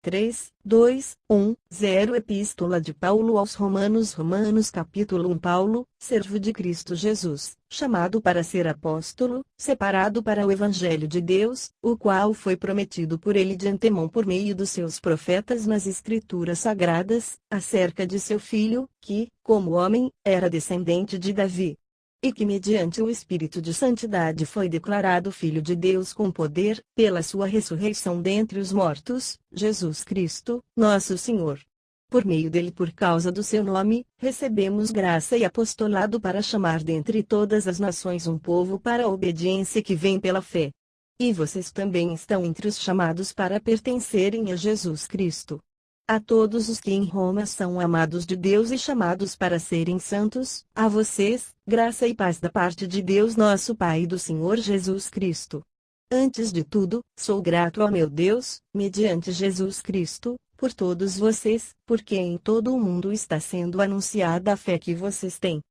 3, 2, 1, 0 Epístola de Paulo aos Romanos Romanos capítulo 1 Paulo, servo de Cristo Jesus, chamado para ser apóstolo, separado para o Evangelho de Deus, o qual foi prometido por ele de antemão por meio dos seus profetas nas Escrituras Sagradas, acerca de seu filho, que, como homem, era descendente de Davi. E que mediante o Espírito de Santidade foi declarado Filho de Deus com poder, pela sua ressurreição dentre os mortos, Jesus Cristo, nosso Senhor. Por meio dele, por causa do seu nome, recebemos graça e apostolado para chamar dentre todas as nações um povo para a obediência que vem pela fé. E vocês também estão entre os chamados para pertencerem a Jesus Cristo. A todos os que em Roma são amados de Deus e chamados para serem santos, a vocês, graça e paz da parte de Deus nosso Pai e do Senhor Jesus Cristo. Antes de tudo, sou grato ao meu Deus, mediante Jesus Cristo, por todos vocês, porque em todo o mundo está sendo anunciada a fé que vocês têm.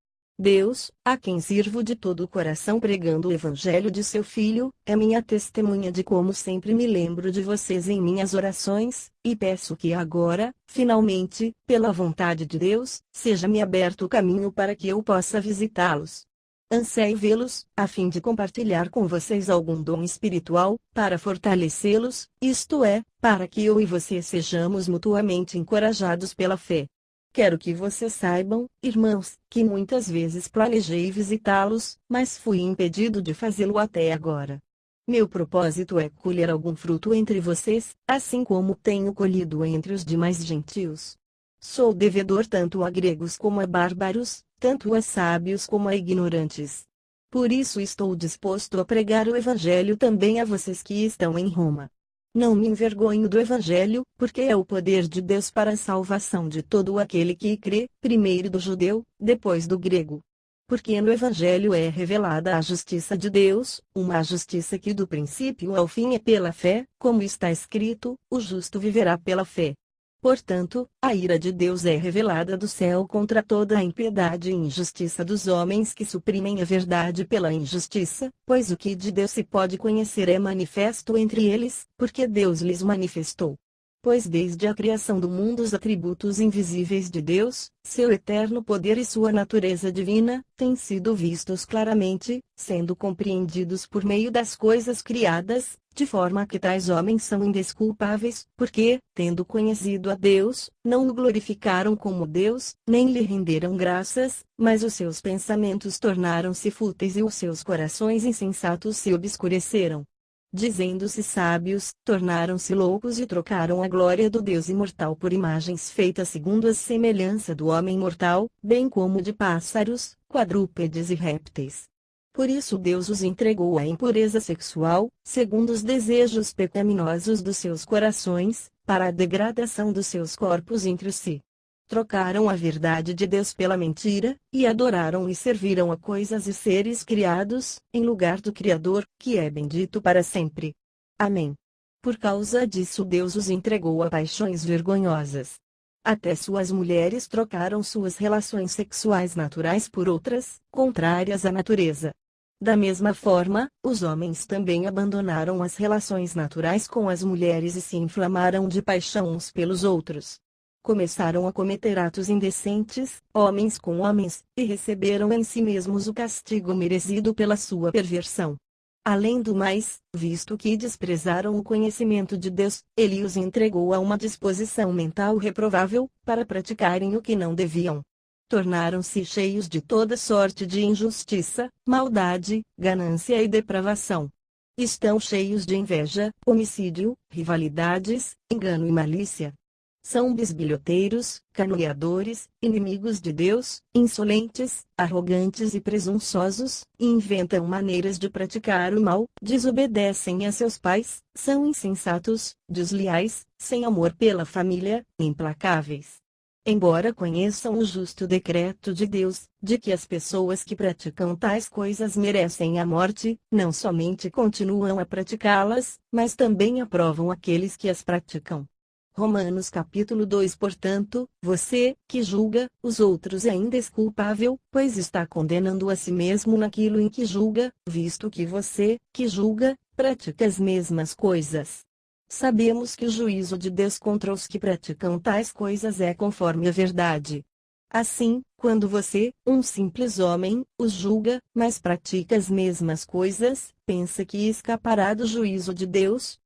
Deus, a quem sirvo de todo o coração pregando o Evangelho de seu Filho, é minha testemunha de como sempre me lembro de vocês em minhas orações, e peço que agora, finalmente, pela vontade de Deus, seja-me aberto o caminho para que eu possa visitá-los. Anseio vê-los, a fim de compartilhar com vocês algum dom espiritual, para fortalecê-los, isto é, para que eu e você sejamos mutuamente encorajados pela fé. Quero que vocês saibam, irmãos, que muitas vezes planejei visitá-los, mas fui impedido de fazê-lo até agora. Meu propósito é colher algum fruto entre vocês, assim como tenho colhido entre os demais gentios. Sou devedor tanto a gregos como a bárbaros, tanto a sábios como a ignorantes. Por isso estou disposto a pregar o Evangelho também a vocês que estão em Roma. Não me envergonho do Evangelho, porque é o poder de Deus para a salvação de todo aquele que crê, primeiro do judeu, depois do grego. Porque no Evangelho é revelada a justiça de Deus, uma justiça que do princípio ao fim é pela fé, como está escrito, o justo viverá pela fé. Portanto, a ira de Deus é revelada do céu contra toda a impiedade e injustiça dos homens que suprimem a verdade pela injustiça, pois o que de Deus se pode conhecer é manifesto entre eles, porque Deus lhes manifestou. Pois desde a criação do mundo os atributos invisíveis de Deus, seu eterno poder e sua natureza divina, têm sido vistos claramente, sendo compreendidos por meio das coisas criadas, de forma que tais homens são indesculpáveis, porque, tendo conhecido a Deus, não o glorificaram como Deus, nem lhe renderam graças, mas os seus pensamentos tornaram-se fúteis e os seus corações insensatos se obscureceram. Dizendo-se sábios, tornaram-se loucos e trocaram a glória do Deus imortal por imagens feitas segundo a semelhança do homem mortal, bem como de pássaros, quadrúpedes e répteis. Por isso Deus os entregou à impureza sexual, segundo os desejos pecaminosos dos seus corações, para a degradação dos seus corpos entre si. Trocaram a verdade de Deus pela mentira, e adoraram e serviram a coisas e seres criados, em lugar do Criador, que é bendito para sempre. Amém. Por causa disso Deus os entregou a paixões vergonhosas. Até suas mulheres trocaram suas relações sexuais naturais por outras, contrárias à natureza. Da mesma forma, os homens também abandonaram as relações naturais com as mulheres e se inflamaram de paixão uns pelos outros. Começaram a cometer atos indecentes, homens com homens, e receberam em si mesmos o castigo merecido pela sua perversão. Além do mais, visto que desprezaram o conhecimento de Deus, ele os entregou a uma disposição mental reprovável, para praticarem o que não deviam. Tornaram-se cheios de toda sorte de injustiça, maldade, ganância e depravação. Estão cheios de inveja, homicídio, rivalidades, engano e malícia. São bisbilhoteiros, caluniadores, inimigos de Deus, insolentes, arrogantes e presunçosos, inventam maneiras de praticar o mal, desobedecem a seus pais, são insensatos, desleais, sem amor pela família, implacáveis. Embora conheçam o justo decreto de Deus, de que as pessoas que praticam tais coisas merecem a morte, não somente continuam a praticá-las, mas também aprovam aqueles que as praticam. Romanos capítulo 2 Portanto, você, que julga, os outros é indesculpável, pois está condenando a si mesmo naquilo em que julga, visto que você, que julga, pratica as mesmas coisas. Sabemos que o juízo de Deus contra os que praticam tais coisas é conforme a verdade. Assim, quando você, um simples homem, os julga, mas pratica as mesmas coisas, pensa que escapará do juízo de Deus?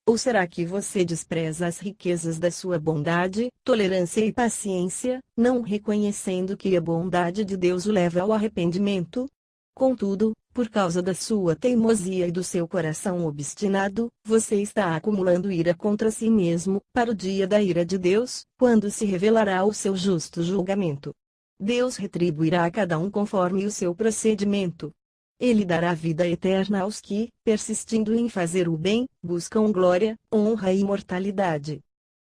Ou será que você despreza as riquezas da sua bondade, tolerância e paciência, não reconhecendo que a bondade de Deus o leva ao arrependimento? Contudo, por causa da sua teimosia e do seu coração obstinado, você está acumulando ira contra si mesmo, para o dia da ira de Deus, quando se revelará o seu justo julgamento. Deus retribuirá a cada um conforme o seu procedimento. Ele dará vida eterna aos que, persistindo em fazer o bem, buscam glória, honra e imortalidade.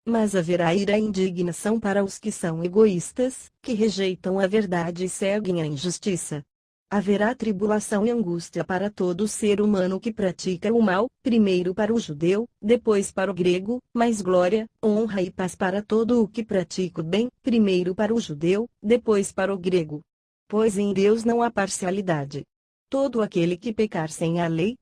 Mas haverá ira e indignação para os que são egoístas, que rejeitam a verdade e seguem a injustiça. Haverá tribulação e angústia para todo ser humano que pratica o mal, primeiro para o judeu, depois para o grego, mas glória, honra e paz para todo o que pratica o bem, primeiro para o judeu, depois para o grego. Pois em Deus não há parcialidade. Todo aquele que pecar sem a lei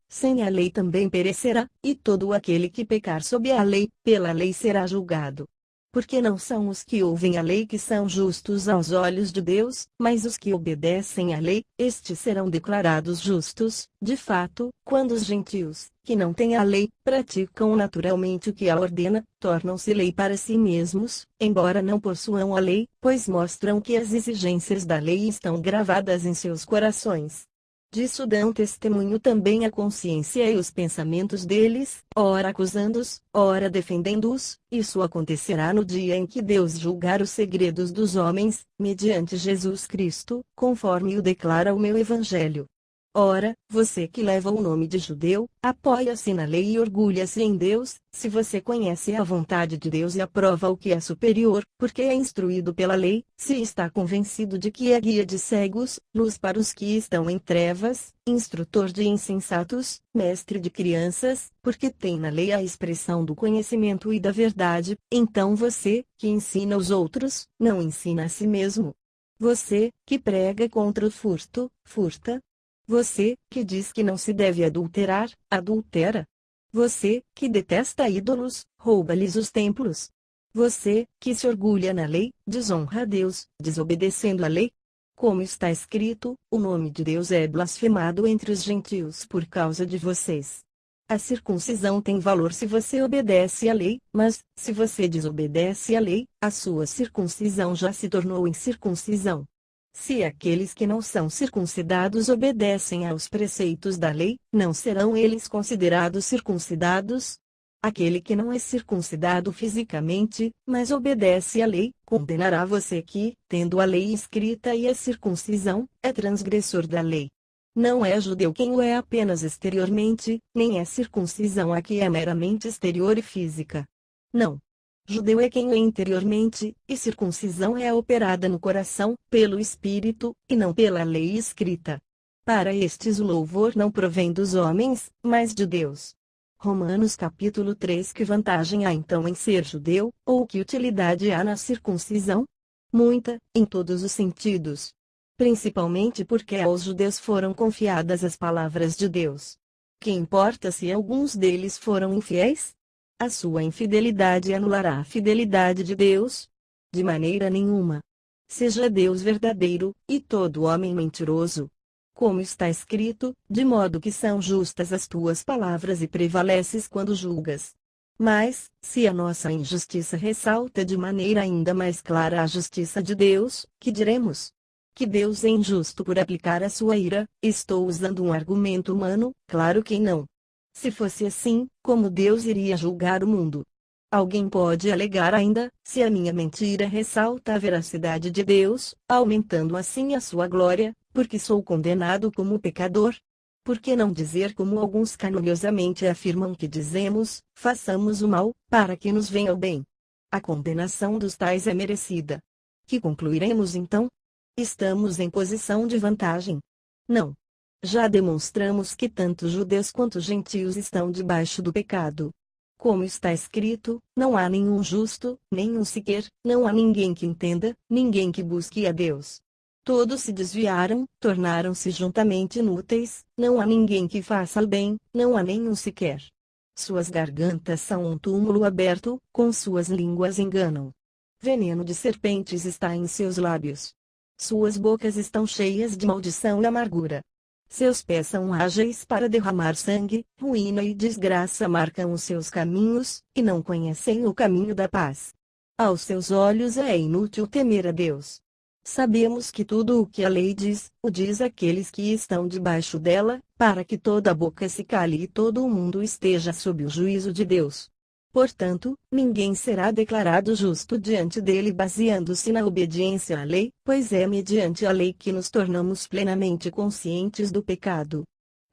também perecerá, e todo aquele que pecar sob a lei, pela lei será julgado. Porque não são os que ouvem a lei que são justos aos olhos de Deus, mas os que obedecem à lei, estes serão declarados justos. De fato, quando os gentios, que não têm a lei, praticam naturalmente o que a ordena, tornam-se lei para si mesmos, embora não possuam a lei, pois mostram que as exigências da lei estão gravadas em seus corações. Disso dão testemunho também a consciência e os pensamentos deles, ora acusando-os, ora defendendo-os. Isso acontecerá no dia em que Deus julgar os segredos dos homens, mediante Jesus Cristo, conforme o declara o meu Evangelho. Ora, você que leva o nome de judeu, apoia-se na lei e orgulha-se em Deus, se você conhece a vontade de Deus e aprova o que é superior, porque é instruído pela lei, se está convencido de que é guia de cegos, luz para os que estão em trevas, instrutor de insensatos, mestre de crianças, porque tem na lei a expressão do conhecimento e da verdade, então você, que ensina os outros, não ensina a si mesmo. Você, que prega contra o furto, furta. Você, que diz que não se deve adulterar, adultera. Você, que detesta ídolos, rouba-lhes os templos. Você, que se orgulha na lei, desonra a Deus, desobedecendo a lei. Como está escrito, o nome de Deus é blasfemado entre os gentios por causa de vocês. A circuncisão tem valor se você obedece à lei, mas, se você desobedece à lei, a sua circuncisão já se tornou incircuncisão. Se aqueles que não são circuncidados obedecem aos preceitos da lei, não serão eles considerados circuncidados? Aquele que não é circuncidado fisicamente, mas obedece à lei, condenará você que, tendo a lei escrita e a circuncisão, é transgressor da lei. Não é judeu quem o é apenas exteriormente, nem é circuncisão a que é meramente exterior e física. Não. Judeu é quem é interiormente, e circuncisão é operada no coração, pelo Espírito, e não pela lei escrita. Para estes o louvor não provém dos homens, mas de Deus. Romanos capítulo 3. Que vantagem há então em ser judeu, ou que utilidade há na circuncisão? Muita, em todos os sentidos. Principalmente porque aos judeus foram confiadas as palavras de Deus. Que importa se alguns deles foram infiéis? A sua infidelidade anulará a fidelidade de Deus? De maneira nenhuma. Seja Deus verdadeiro, e todo homem mentiroso. Como está escrito, de modo que são justas as tuas palavras e prevaleces quando julgas. Mas, se a nossa injustiça ressalta de maneira ainda mais clara a justiça de Deus, que diremos? Que Deus é injusto por aplicar a sua ira? Estou usando um argumento humano? Claro que não. Se fosse assim, como Deus iria julgar o mundo? Alguém pode alegar ainda, se a minha mentira ressalta a veracidade de Deus, aumentando assim a sua glória, porque sou condenado como pecador? Por que não dizer como alguns caluniosamente afirmam que dizemos, façamos o mal, para que nos venha o bem? A condenação dos tais é merecida. Que concluiremos então? Estamos em posição de vantagem? Não. Já demonstramos que tanto judeus quanto gentios estão debaixo do pecado. Como está escrito, não há nenhum justo, nenhum sequer, não há ninguém que entenda, ninguém que busque a Deus. Todos se desviaram, tornaram-se juntamente inúteis, não há ninguém que faça o bem, não há nenhum sequer. Suas gargantas são um túmulo aberto, com suas línguas enganam. Veneno de serpentes está em seus lábios. Suas bocas estão cheias de maldição e amargura. Seus pés são ágeis para derramar sangue, ruína e desgraça marcam os seus caminhos, e não conhecem o caminho da paz. Aos seus olhos é inútil temer a Deus. Sabemos que tudo o que a lei diz, o diz aqueles que estão debaixo dela, para que toda a boca se cale e todo o mundo esteja sob o juízo de Deus. Portanto, ninguém será declarado justo diante dele baseando-se na obediência à lei, pois é mediante a lei que nos tornamos plenamente conscientes do pecado.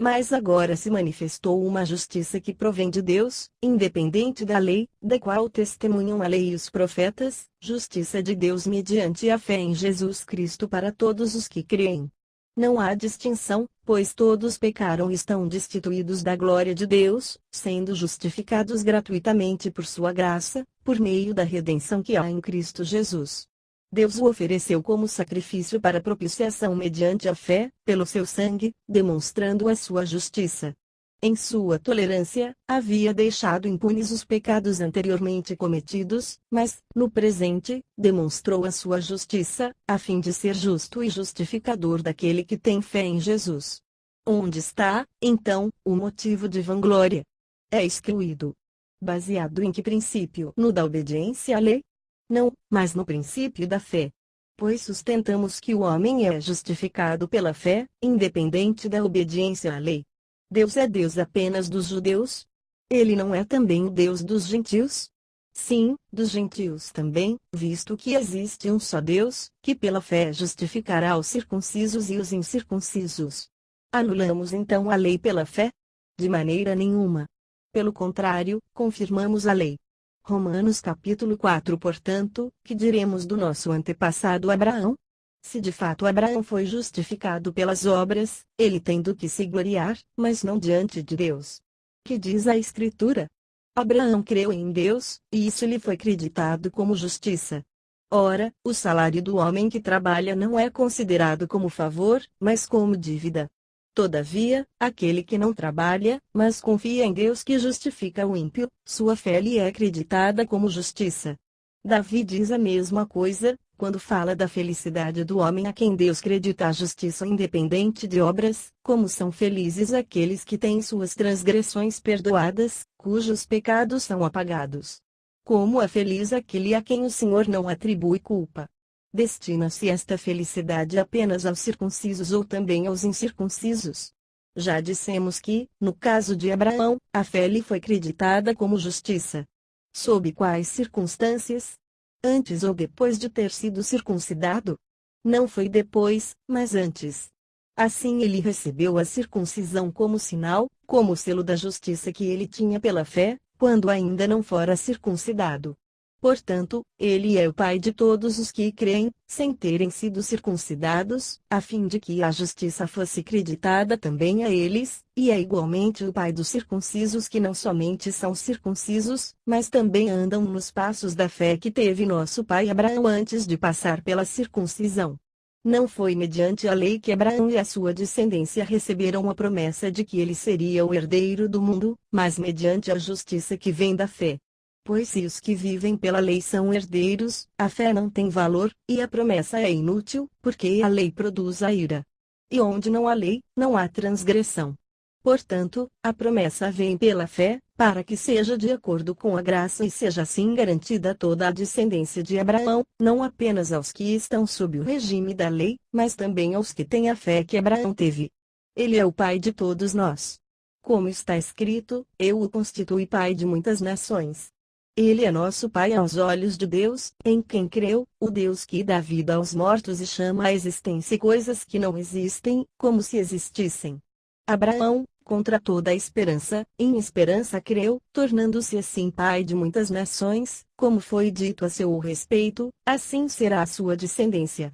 Mas agora se manifestou uma justiça que provém de Deus, independente da lei, da qual testemunham a lei e os profetas, justiça de Deus mediante a fé em Jesus Cristo para todos os que creem. Não há distinção, pois todos pecaram e estão destituídos da glória de Deus, sendo justificados gratuitamente por sua graça, por meio da redenção que há em Cristo Jesus. Deus o ofereceu como sacrifício para propiciação mediante a fé, pelo seu sangue, demonstrando a sua justiça. Em sua tolerância, havia deixado impunes os pecados anteriormente cometidos, mas, no presente, demonstrou a sua justiça, a fim de ser justo e justificador daquele que tem fé em Jesus. Onde está, então, o motivo de vanglória? É excluído. Baseado em que princípio? No da obediência à lei? Não, mas no princípio da fé. Pois sustentamos que o homem é justificado pela fé, independente da obediência à lei. Deus é Deus apenas dos judeus? Ele não é também o Deus dos gentios? Sim, dos gentios também, visto que existe um só Deus, que pela fé justificará os circuncisos e os incircuncisos. Anulamos então a lei pela fé? De maneira nenhuma. Pelo contrário, confirmamos a lei. Romanos capítulo 4. Portanto, que diremos do nosso antepassado Abraão? Se de fato Abraão foi justificado pelas obras, ele tem do que se gloriar, mas não diante de Deus. Que diz a Escritura? Abraão creu em Deus, e isso lhe foi creditado como justiça. Ora, o salário do homem que trabalha não é considerado como favor, mas como dívida. Todavia, aquele que não trabalha, mas confia em Deus que justifica o ímpio, sua fé lhe é acreditada como justiça. Davi diz a mesma coisa, quando fala da felicidade do homem a quem Deus credita a justiça independente de obras, como são felizes aqueles que têm suas transgressões perdoadas, cujos pecados são apagados. Como é feliz aquele a quem o Senhor não atribui culpa. Destina-se esta felicidade apenas aos circuncisos ou também aos incircuncisos? Já dissemos que, no caso de Abraão, a fé lhe foi creditada como justiça. Sob quais circunstâncias? Antes ou depois de ter sido circuncidado? Não foi depois, mas antes. Assim ele recebeu a circuncisão como sinal, como selo da justiça que ele tinha pela fé, quando ainda não fora circuncidado. Portanto, ele é o pai de todos os que creem, sem terem sido circuncidados, a fim de que a justiça fosse creditada também a eles, e é igualmente o pai dos circuncisos que não somente são circuncisos, mas também andam nos passos da fé que teve nosso pai Abraão antes de passar pela circuncisão. Não foi mediante a lei que Abraão e a sua descendência receberam a promessa de que ele seria o herdeiro do mundo, mas mediante a justiça que vem da fé. Pois se os que vivem pela lei são herdeiros, a fé não tem valor, e a promessa é inútil, porque a lei produz a ira. E onde não há lei, não há transgressão. Portanto, a promessa vem pela fé, para que seja de acordo com a graça e seja assim garantida toda a descendência de Abraão, não apenas aos que estão sob o regime da lei, mas também aos que têm a fé que Abraão teve. Ele é o pai de todos nós. Como está escrito, eu o constituí pai de muitas nações. Ele é nosso Pai aos olhos de Deus, em quem creu, o Deus que dá vida aos mortos e chama à existência coisas que não existem, como se existissem. Abraão, contra toda a esperança, em esperança creu, tornando-se assim pai de muitas nações, como foi dito a seu respeito, assim será a sua descendência.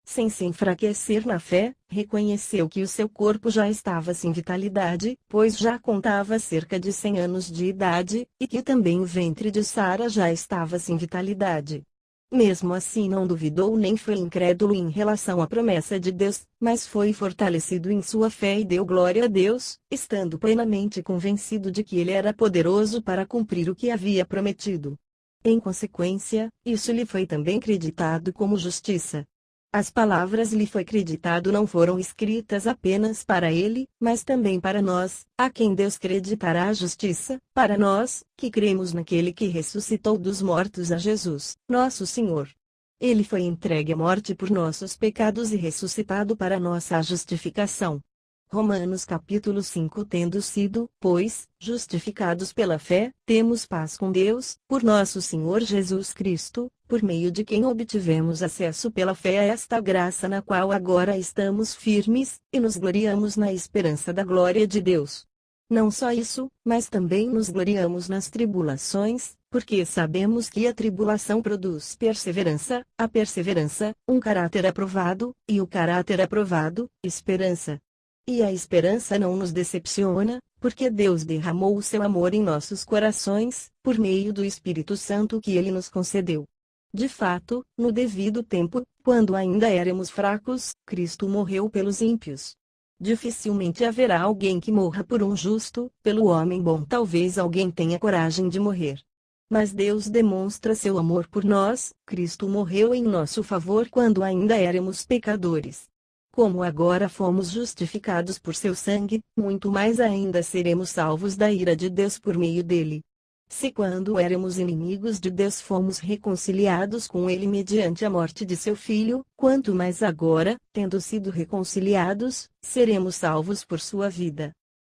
Sem se enfraquecer na fé, reconheceu que o seu corpo já estava sem vitalidade, pois já contava cerca de 100 anos de idade, e que também o ventre de Sara já estava sem vitalidade. Mesmo assim não duvidou nem foi incrédulo em relação à promessa de Deus, mas foi fortalecido em sua fé e deu glória a Deus, estando plenamente convencido de que ele era poderoso para cumprir o que havia prometido. Em consequência, isso lhe foi também creditado como justiça. As palavras lhe foi creditado não foram escritas apenas para ele, mas também para nós, a quem Deus creditará a justiça, para nós, que cremos naquele que ressuscitou dos mortos a Jesus, nosso Senhor. Ele foi entregue à morte por nossos pecados e ressuscitado para nossa justificação. Romanos capítulo 5. Tendo sido, pois, justificados pela fé, temos paz com Deus, por nosso Senhor Jesus Cristo, por meio de quem obtivemos acesso pela fé a esta graça na qual agora estamos firmes, e nos gloriamos na esperança da glória de Deus. Não só isso, mas também nos gloriamos nas tribulações, porque sabemos que a tribulação produz perseverança, a perseverança, um caráter aprovado, e o caráter aprovado, esperança. E a esperança não nos decepciona, porque Deus derramou o seu amor em nossos corações, por meio do Espírito Santo que ele nos concedeu. De fato, no devido tempo, quando ainda éramos fracos, Cristo morreu pelos ímpios. Dificilmente haverá alguém que morra por um justo, pelo homem bom talvez alguém tenha coragem de morrer. Mas Deus demonstra seu amor por nós, Cristo morreu em nosso favor quando ainda éramos pecadores. Como agora fomos justificados por seu sangue, muito mais ainda seremos salvos da ira de Deus por meio dele. Se quando éramos inimigos de Deus fomos reconciliados com ele mediante a morte de seu Filho, quanto mais agora, tendo sido reconciliados, seremos salvos por sua vida.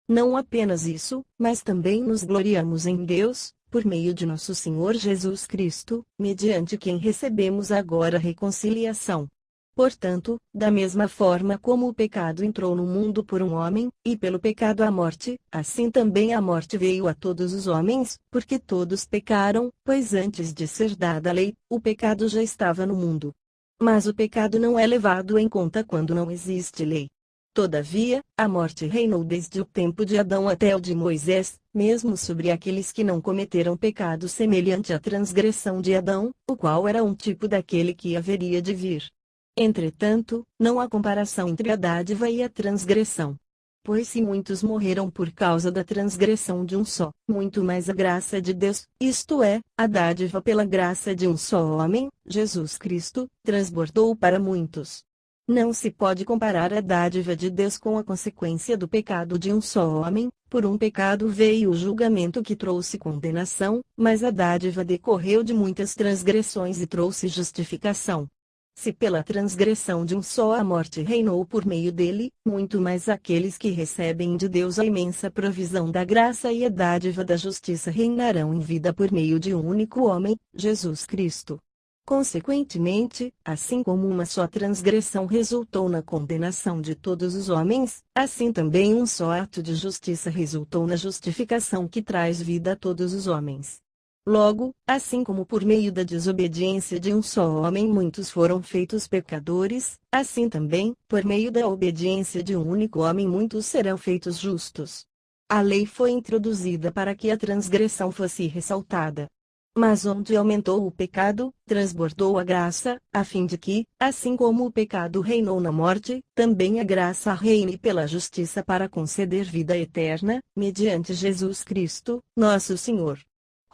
Não apenas isso, mas também nos gloriamos em Deus, por meio de nosso Senhor Jesus Cristo, mediante quem recebemos agora a reconciliação. Portanto, da mesma forma como o pecado entrou no mundo por um homem, e pelo pecado a morte, assim também a morte veio a todos os homens, porque todos pecaram, pois antes de ser dada a lei, o pecado já estava no mundo. Mas o pecado não é levado em conta quando não existe lei. Todavia, a morte reinou desde o tempo de Adão até o de Moisés, mesmo sobre aqueles que não cometeram pecado semelhante à transgressão de Adão, o qual era um tipo daquele que haveria de vir. Entretanto, não há comparação entre a dádiva e a transgressão. Pois se muitos morreram por causa da transgressão de um só, muito mais a graça de Deus, isto é, a dádiva pela graça de um só homem, Jesus Cristo, transbordou para muitos. Não se pode comparar a dádiva de Deus com a consequência do pecado de um só homem, por um pecado veio o julgamento que trouxe condenação, mas a dádiva decorreu de muitas transgressões e trouxe justificação. Se pela transgressão de um só a morte reinou por meio dele, muito mais aqueles que recebem de Deus a imensa provisão da graça e a dádiva da justiça reinarão em vida por meio de um único homem, Jesus Cristo. Consequentemente, assim como uma só transgressão resultou na condenação de todos os homens, assim também um só ato de justiça resultou na justificação que traz vida a todos os homens. Logo, assim como por meio da desobediência de um só homem muitos foram feitos pecadores, assim também, por meio da obediência de um único homem muitos serão feitos justos. A lei foi introduzida para que a transgressão fosse ressaltada. Mas onde aumentou o pecado, transbordou a graça, a fim de que, assim como o pecado reinou na morte, também a graça reine pela justiça para conceder vida eterna, mediante Jesus Cristo, nosso Senhor.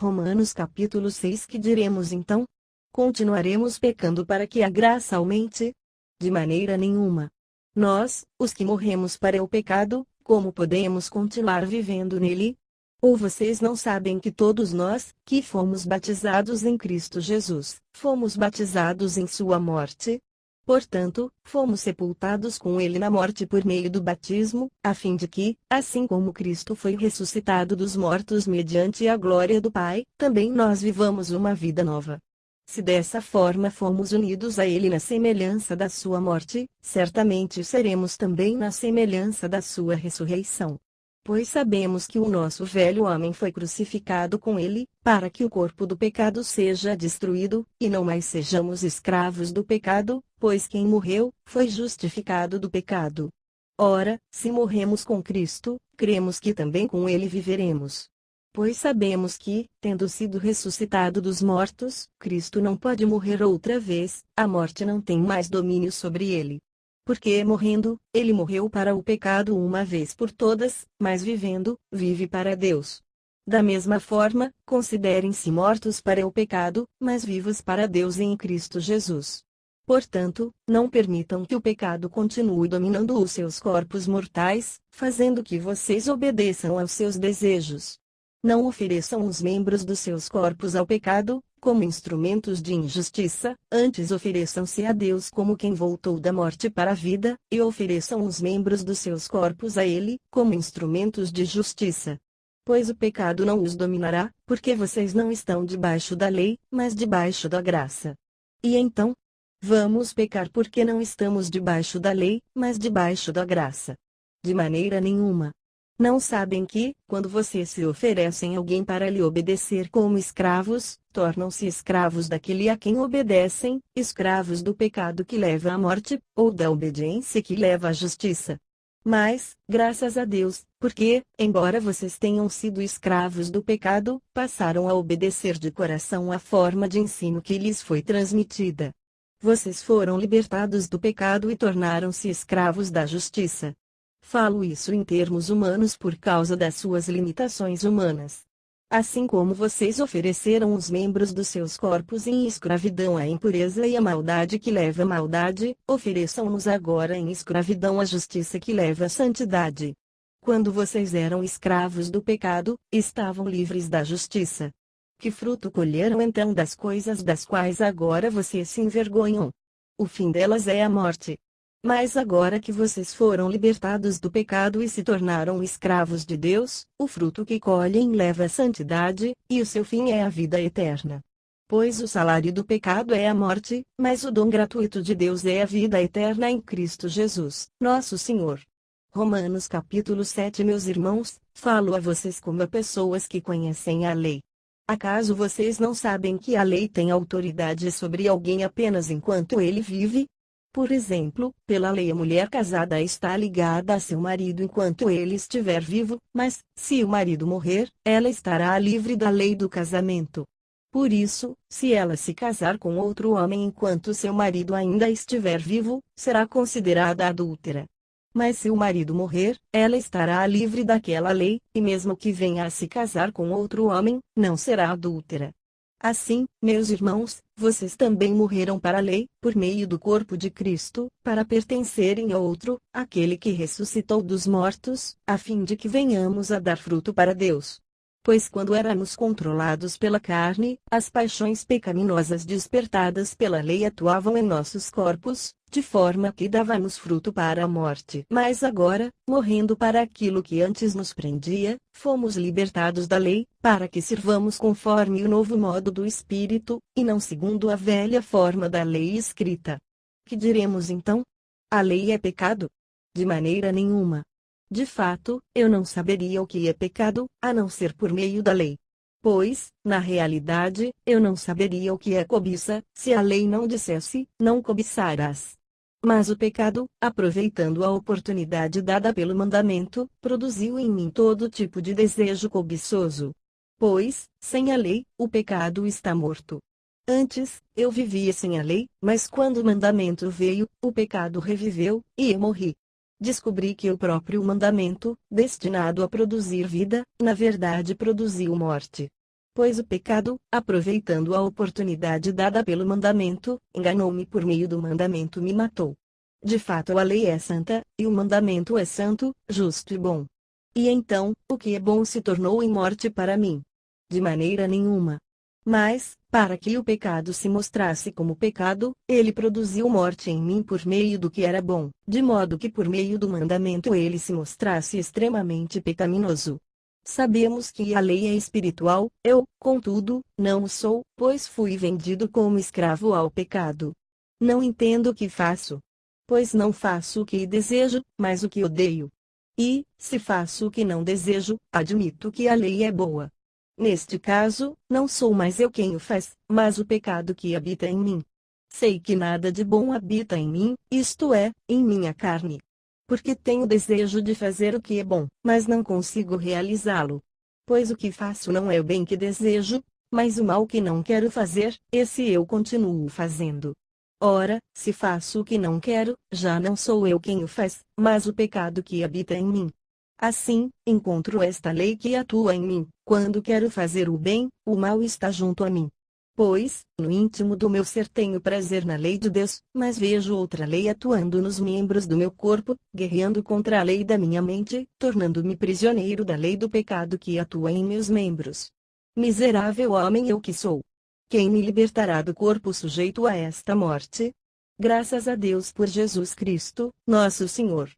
Romanos capítulo 6. Que diremos então? Continuaremos pecando para que a graça aumente? De maneira nenhuma. Nós, os que morremos para o pecado, como podemos continuar vivendo nele? Ou vocês não sabem que todos nós, que fomos batizados em Cristo Jesus, fomos batizados em sua morte? Portanto, fomos sepultados com ele na morte por meio do batismo, a fim de que, assim como Cristo foi ressuscitado dos mortos mediante a glória do Pai, também nós vivamos uma vida nova. Se dessa forma fomos unidos a ele na semelhança da sua morte, certamente seremos também na semelhança da sua ressurreição. Pois sabemos que o nosso velho homem foi crucificado com ele, para que o corpo do pecado seja destruído, e não mais sejamos escravos do pecado, pois quem morreu, foi justificado do pecado. Ora, se morremos com Cristo, cremos que também com ele viveremos. Pois sabemos que, tendo sido ressuscitado dos mortos, Cristo não pode morrer outra vez, a morte não tem mais domínio sobre ele. Porque morrendo, ele morreu para o pecado uma vez por todas, mas vivendo, vive para Deus. Da mesma forma, considerem-se mortos para o pecado, mas vivos para Deus em Cristo Jesus. Portanto, não permitam que o pecado continue dominando os seus corpos mortais, fazendo que vocês obedeçam aos seus desejos. Não ofereçam os membros dos seus corpos ao pecado, como instrumentos de injustiça, antes ofereçam-se a Deus como quem voltou da morte para a vida, e ofereçam os membros dos seus corpos a Ele, como instrumentos de justiça. Pois o pecado não os dominará, porque vocês não estão debaixo da lei, mas debaixo da graça. E então? Vamos pecar porque não estamos debaixo da lei, mas debaixo da graça? De maneira nenhuma. Não sabem que, quando vocês se oferecem a alguém para lhe obedecer como escravos, tornam-se escravos daquele a quem obedecem, escravos do pecado que leva à morte, ou da obediência que leva à justiça. Mas, graças a Deus, porque, embora vocês tenham sido escravos do pecado, passaram a obedecer de coração à forma de ensino que lhes foi transmitida. Vocês foram libertados do pecado e tornaram-se escravos da justiça. Falo isso em termos humanos por causa das suas limitações humanas. Assim como vocês ofereceram os membros dos seus corpos em escravidão à impureza e à maldade que leva à maldade, ofereçam-nos agora em escravidão à justiça que leva à santidade. Quando vocês eram escravos do pecado, estavam livres da justiça. Que fruto colheram então das coisas das quais agora vocês se envergonham? O fim delas é a morte. Mas agora que vocês foram libertados do pecado e se tornaram escravos de Deus, o fruto que colhem leva à santidade, e o seu fim é a vida eterna. Pois o salário do pecado é a morte, mas o dom gratuito de Deus é a vida eterna em Cristo Jesus, nosso Senhor. Romanos capítulo 7. Meus irmãos, falo a vocês como a pessoas que conhecem a lei. Acaso vocês não sabem que a lei tem autoridade sobre alguém apenas enquanto ele vive? Por exemplo, pela lei a mulher casada está ligada a seu marido enquanto ele estiver vivo, mas, se o marido morrer, ela estará livre da lei do casamento. Por isso, se ela se casar com outro homem enquanto seu marido ainda estiver vivo, será considerada adúltera. Mas se o marido morrer, ela estará livre daquela lei, e mesmo que venha a se casar com outro homem, não será adúltera. Assim, meus irmãos, vocês também morreram para a lei, por meio do corpo de Cristo, para pertencerem a outro, aquele que ressuscitou dos mortos, a fim de que venhamos a dar fruto para Deus. Pois quando éramos controlados pela carne, as paixões pecaminosas despertadas pela lei atuavam em nossos corpos, de forma que dávamos fruto para a morte. Mas agora, morrendo para aquilo que antes nos prendia, fomos libertados da lei, para que sirvamos conforme o novo modo do Espírito, e não segundo a velha forma da lei escrita. Que diremos então? A lei é pecado? De maneira nenhuma. De fato, eu não saberia o que é pecado, a não ser por meio da lei. Pois, na realidade, eu não saberia o que é cobiça, se a lei não dissesse, não cobiçarás. Mas o pecado, aproveitando a oportunidade dada pelo mandamento, produziu em mim todo tipo de desejo cobiçoso. Pois, sem a lei, o pecado está morto. Antes, eu vivia sem a lei, mas quando o mandamento veio, o pecado reviveu, e eu morri. Descobri que o próprio mandamento, destinado a produzir vida, na verdade produziu morte. Pois o pecado, aproveitando a oportunidade dada pelo mandamento, enganou-me por meio do mandamento me matou. De fato a lei é santa, e o mandamento é santo, justo e bom. E então, o que é bom se tornou em morte para mim? De maneira nenhuma. Mas, para que o pecado se mostrasse como pecado, ele produziu morte em mim por meio do que era bom, de modo que por meio do mandamento ele se mostrasse extremamente pecaminoso. Sabemos que a lei é espiritual, eu, contudo, não o sou, pois fui vendido como escravo ao pecado. Não entendo o que faço. Pois não faço o que desejo, mas o que odeio. E, se faço o que não desejo, admito que a lei é boa. Neste caso, não sou mais eu quem o faz, mas o pecado que habita em mim. Sei que nada de bom habita em mim, isto é, em minha carne. Porque tenho desejo de fazer o que é bom, mas não consigo realizá-lo. Pois o que faço não é o bem que desejo, mas o mal que não quero fazer, esse eu continuo fazendo. Ora, se faço o que não quero, já não sou eu quem o faz, mas o pecado que habita em mim. Assim, encontro esta lei que atua em mim: quando quero fazer o bem, o mal está junto a mim. Pois, no íntimo do meu ser tenho prazer na lei de Deus, mas vejo outra lei atuando nos membros do meu corpo, guerreando contra a lei da minha mente, tornando-me prisioneiro da lei do pecado que atua em meus membros. Miserável homem eu que sou! Quem me libertará do corpo sujeito a esta morte? Graças a Deus por Jesus Cristo, nosso Senhor.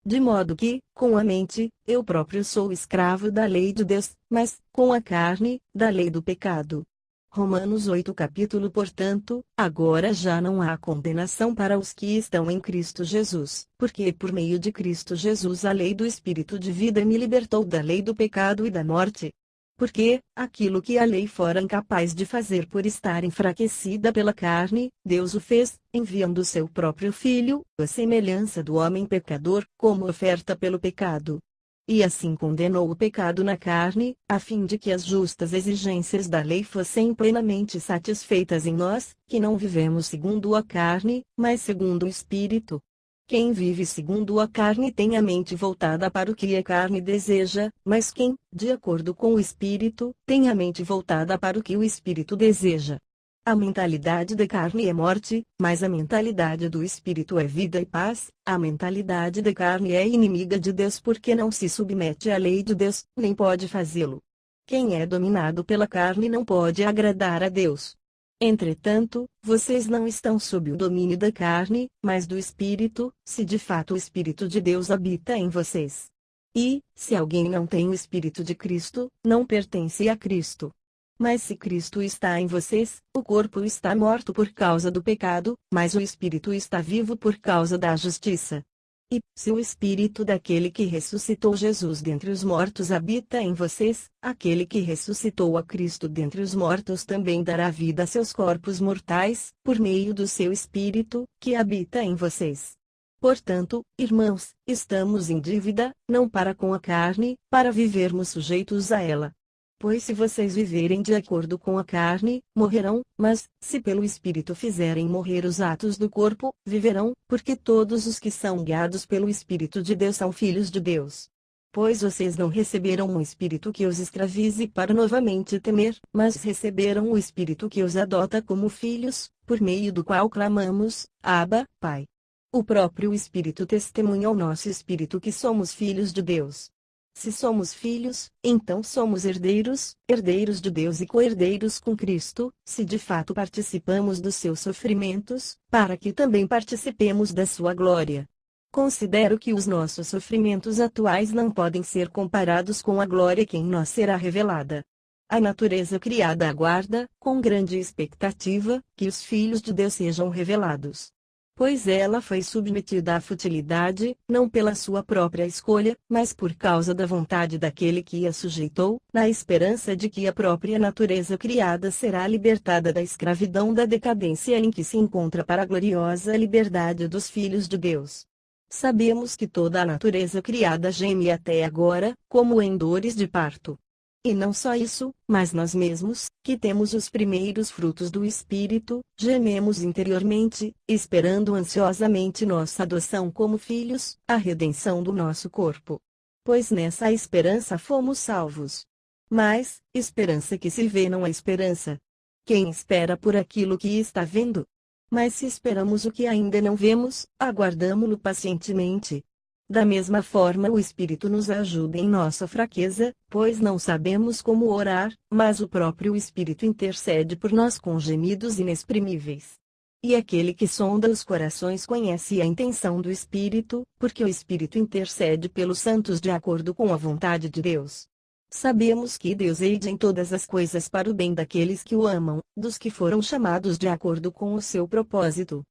De modo que, com a mente, eu próprio sou escravo da lei de Deus, mas, com a carne, da lei do pecado. Romanos 8 capítulo. Portanto, agora já não há condenação para os que estão em Cristo Jesus, porque por meio de Cristo Jesus a lei do Espírito de vida me libertou da lei do pecado e da morte. Porque, aquilo que a lei fora incapaz de fazer por estar enfraquecida pela carne, Deus o fez, enviando seu próprio Filho, à semelhança do homem pecador, como oferta pelo pecado. E assim condenou o pecado na carne, a fim de que as justas exigências da lei fossem plenamente satisfeitas em nós, que não vivemos segundo a carne, mas segundo o Espírito. Quem vive segundo a carne tem a mente voltada para o que a carne deseja, mas quem, de acordo com o Espírito, tem a mente voltada para o que o Espírito deseja. A mentalidade da carne é morte, mas a mentalidade do Espírito é vida e paz. A mentalidade da carne é inimiga de Deus porque não se submete à lei de Deus, nem pode fazê-lo. Quem é dominado pela carne não pode agradar a Deus. Entretanto, vocês não estão sob o domínio da carne, mas do Espírito, se de fato o Espírito de Deus habita em vocês. E, se alguém não tem o Espírito de Cristo, não pertence a Cristo. Mas se Cristo está em vocês, o corpo está morto por causa do pecado, mas o Espírito está vivo por causa da justiça. E, se o Espírito daquele que ressuscitou Jesus dentre os mortos habita em vocês, aquele que ressuscitou a Cristo dentre os mortos também dará vida a seus corpos mortais, por meio do seu Espírito, que habita em vocês. Portanto, irmãos, estamos em dívida, não para com a carne, para vivermos sujeitos a ela. Pois se vocês viverem de acordo com a carne, morrerão, mas, se pelo Espírito fizerem morrer os atos do corpo, viverão, porque todos os que são guiados pelo Espírito de Deus são filhos de Deus. Pois vocês não receberam um espírito que os escravize para novamente temer, mas receberam o Espírito que os adota como filhos, por meio do qual clamamos: Abba, Pai. O próprio Espírito testemunha ao nosso espírito que somos filhos de Deus. Se somos filhos, então somos herdeiros, herdeiros de Deus e co-herdeiros com Cristo, se de fato participamos dos seus sofrimentos, para que também participemos da sua glória. Considero que os nossos sofrimentos atuais não podem ser comparados com a glória que em nós será revelada. A natureza criada aguarda, com grande expectativa, que os filhos de Deus sejam revelados. Pois ela foi submetida à futilidade, não pela sua própria escolha, mas por causa da vontade daquele que a sujeitou, na esperança de que a própria natureza criada será libertada da escravidão da decadência em que se encontra para a gloriosa liberdade dos filhos de Deus. Sabemos que toda a natureza criada geme até agora, como em dores de parto. E não só isso, mas nós mesmos, que temos os primeiros frutos do Espírito, gememos interiormente, esperando ansiosamente nossa adoção como filhos, a redenção do nosso corpo. Pois nessa esperança fomos salvos. Mas, esperança que se vê não é esperança. Quem espera por aquilo que está vendo? Mas se esperamos o que ainda não vemos, aguardamo-lo pacientemente. Da mesma forma o Espírito nos ajuda em nossa fraqueza, pois não sabemos como orar, mas o próprio Espírito intercede por nós com gemidos inexprimíveis. E aquele que sonda os corações conhece a intenção do Espírito, porque o Espírito intercede pelos santos de acordo com a vontade de Deus. Sabemos que Deus age em todas as coisas para o bem daqueles que o amam, dos que foram chamados de acordo com o seu propósito.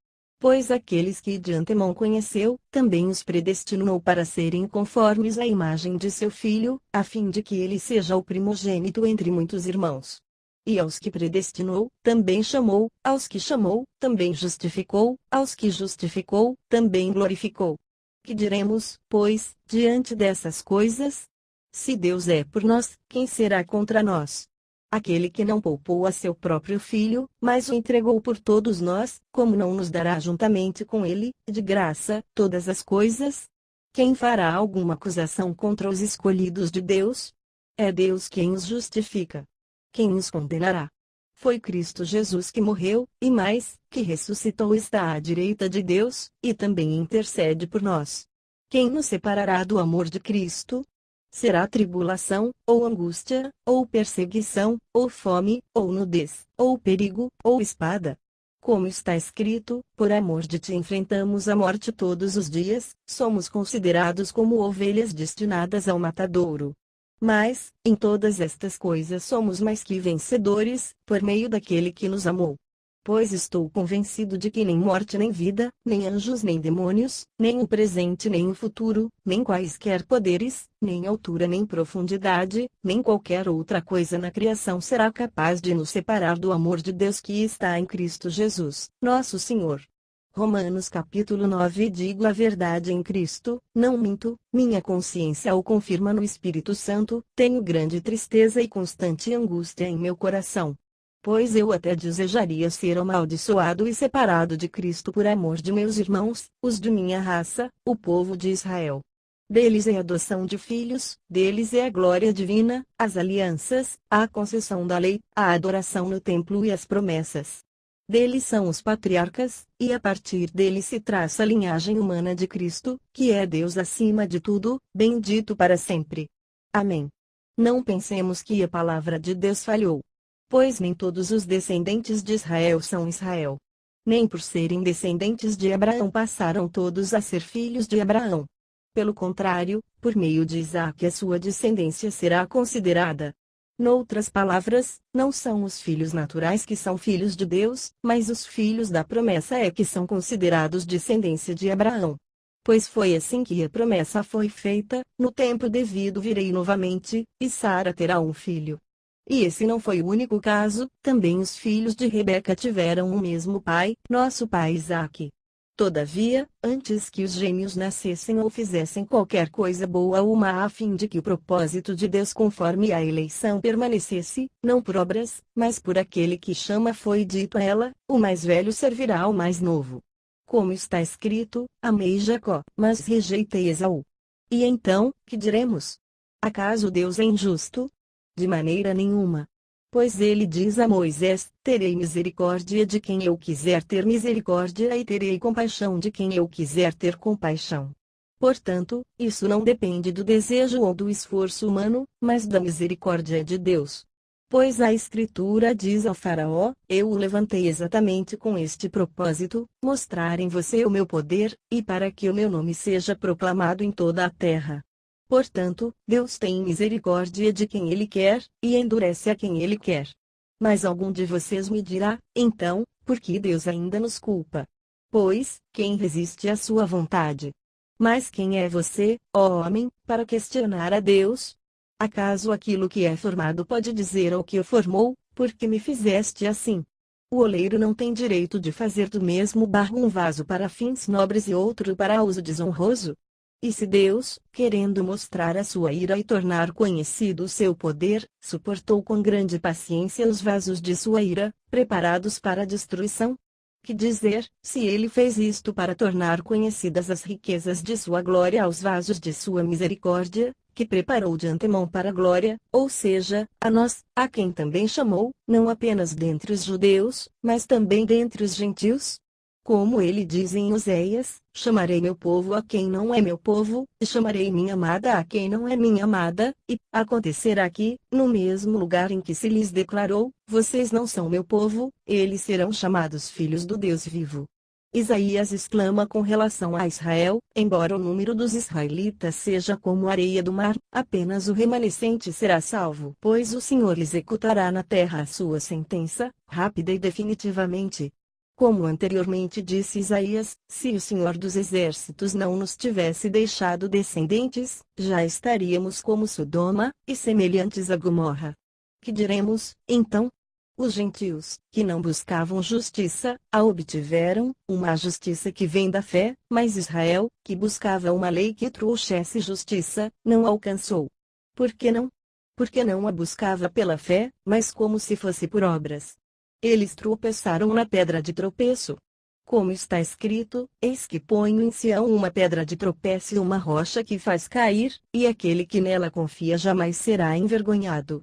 Pois aqueles que de antemão conheceu, também os predestinou para serem conformes à imagem de seu Filho, a fim de que ele seja o primogênito entre muitos irmãos. E aos que predestinou, também chamou; aos que chamou, também justificou; aos que justificou, também glorificou. Que diremos, pois, diante dessas coisas? Se Deus é por nós, quem será contra nós? Aquele que não poupou a seu próprio filho, mas o entregou por todos nós, como não nos dará juntamente com ele, de graça, todas as coisas? Quem fará alguma acusação contra os escolhidos de Deus? É Deus quem os justifica. Quem os condenará? Foi Cristo Jesus que morreu, e mais, que ressuscitou e está à direita de Deus, e também intercede por nós. Quem nos separará do amor de Cristo? Será tribulação, ou angústia, ou perseguição, ou fome, ou nudez, ou perigo, ou espada? Como está escrito, por amor de ti enfrentamos a morte todos os dias, somos considerados como ovelhas destinadas ao matadouro. Mas, em todas estas coisas somos mais que vencedores, por meio daquele que nos amou. Pois estou convencido de que nem morte nem vida, nem anjos nem demônios, nem o presente nem o futuro, nem quaisquer poderes, nem altura nem profundidade, nem qualquer outra coisa na criação será capaz de nos separar do amor de Deus que está em Cristo Jesus, nosso Senhor. Romanos capítulo 9. Digo a verdade em Cristo, não minto, minha consciência o confirma no Espírito Santo, tenho grande tristeza e constante angústia em meu coração. Pois eu até desejaria ser amaldiçoado e separado de Cristo por amor de meus irmãos, os de minha raça, o povo de Israel. Deles é a adoção de filhos, deles é a glória divina, as alianças, a concessão da lei, a adoração no templo e as promessas. Deles são os patriarcas, e a partir deles se traça a linhagem humana de Cristo, que é Deus acima de tudo, bendito para sempre. Amém. Não pensemos que a palavra de Deus falhou. Pois nem todos os descendentes de Israel são Israel. Nem por serem descendentes de Abraão passaram todos a ser filhos de Abraão. Pelo contrário, por meio de Isaque a sua descendência será considerada. Noutras palavras, não são os filhos naturais que são filhos de Deus, mas os filhos da promessa é que são considerados descendência de Abraão. Pois foi assim que a promessa foi feita, no tempo devido virei novamente, e Sara terá um filho. E esse não foi o único caso, também os filhos de Rebeca tiveram o mesmo pai, nosso pai Isaque. Todavia, antes que os gêmeos nascessem ou fizessem qualquer coisa boa ou má a fim de que o propósito de Deus conforme a eleição permanecesse, não por obras, mas por aquele que chama foi dito a ela, o mais velho servirá ao mais novo. Como está escrito, amei Jacó, mas rejeitei Esaú. E então, que diremos? Acaso Deus é injusto? De maneira nenhuma. Pois ele diz a Moisés, terei misericórdia de quem eu quiser ter misericórdia e terei compaixão de quem eu quiser ter compaixão. Portanto, isso não depende do desejo ou do esforço humano, mas da misericórdia de Deus. Pois a Escritura diz ao Faraó, eu o levantei exatamente com este propósito, mostrar em você o meu poder, e para que o meu nome seja proclamado em toda a terra. Portanto, Deus tem misericórdia de quem Ele quer, e endurece a quem Ele quer. Mas algum de vocês me dirá, então, por que Deus ainda nos culpa? Pois, quem resiste à sua vontade? Mas quem é você, ó homem, para questionar a Deus? Acaso aquilo que é formado pode dizer ao que o formou, por que me fizeste assim? O oleiro não tem direito de fazer do mesmo barro um vaso para fins nobres e outro para uso desonroso? E se Deus, querendo mostrar a sua ira e tornar conhecido o seu poder, suportou com grande paciência os vasos de sua ira, preparados para a destruição? Que dizer, se ele fez isto para tornar conhecidas as riquezas de sua glória aos vasos de sua misericórdia, que preparou de antemão para a glória, ou seja, a nós, a quem também chamou, não apenas dentre os judeus, mas também dentre os gentios? Como ele diz em Oséias, chamarei meu povo a quem não é meu povo, e chamarei minha amada a quem não é minha amada, e acontecerá que, no mesmo lugar em que se lhes declarou, vocês não são meu povo, eles serão chamados filhos do Deus vivo. Isaías exclama com relação a Israel, embora o número dos israelitas seja como a areia do mar, apenas o remanescente será salvo. Pois o Senhor executará na terra a sua sentença, rápida e definitivamente. Como anteriormente disse Isaías, se o Senhor dos Exércitos não nos tivesse deixado descendentes, já estaríamos como Sodoma, e semelhantes a Gomorra. Que diremos, então? Os gentios, que não buscavam justiça, a obtiveram, uma justiça que vem da fé, mas Israel, que buscava uma lei que trouxesse justiça, não alcançou. Por que não? Porque não a buscava pela fé, mas como se fosse por obras. Eles tropeçaram na pedra de tropeço. Como está escrito, eis que ponho em Sião uma pedra de tropeço e uma rocha que faz cair, e aquele que nela confia jamais será envergonhado.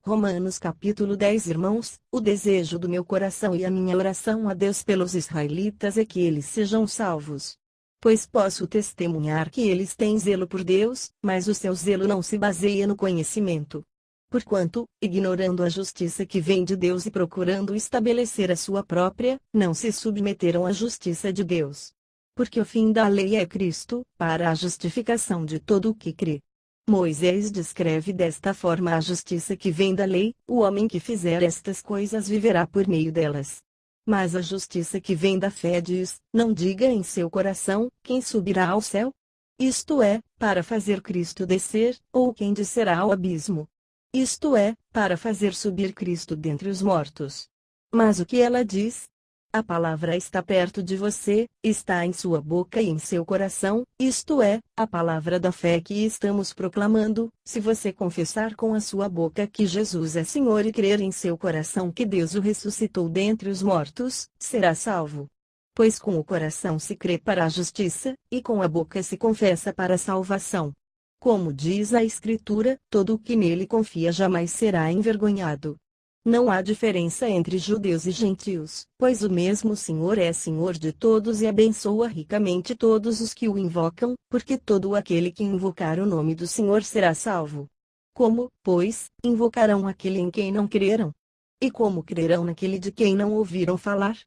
Romanos capítulo 10. Irmãos, o desejo do meu coração e a minha oração a Deus pelos israelitas é que eles sejam salvos. Pois posso testemunhar que eles têm zelo por Deus, mas o seu zelo não se baseia no conhecimento. Porquanto, ignorando a justiça que vem de Deus e procurando estabelecer a sua própria, não se submeteram à justiça de Deus. Porque o fim da lei é Cristo, para a justificação de todo o que crê. Moisés descreve desta forma a justiça que vem da lei: o homem que fizer estas coisas viverá por meio delas. Mas a justiça que vem da fé diz: não diga em seu coração, quem subirá ao céu? Isto é, para fazer Cristo descer, ou quem descerá ao abismo? Isto é, para fazer subir Cristo dentre os mortos. Mas o que ela diz? A palavra está perto de você, está em sua boca e em seu coração, isto é, a palavra da fé que estamos proclamando. Se você confessar com a sua boca que Jesus é Senhor e crer em seu coração que Deus o ressuscitou dentre os mortos, será salvo. Pois com o coração se crê para a justiça, e com a boca se confessa para a salvação. Como diz a Escritura, todo o que nele confia jamais será envergonhado. Não há diferença entre judeus e gentios, pois o mesmo Senhor é Senhor de todos e abençoa ricamente todos os que o invocam, porque todo aquele que invocar o nome do Senhor será salvo. Como, pois, invocarão aquele em quem não creram? E como crerão naquele de quem não ouviram falar?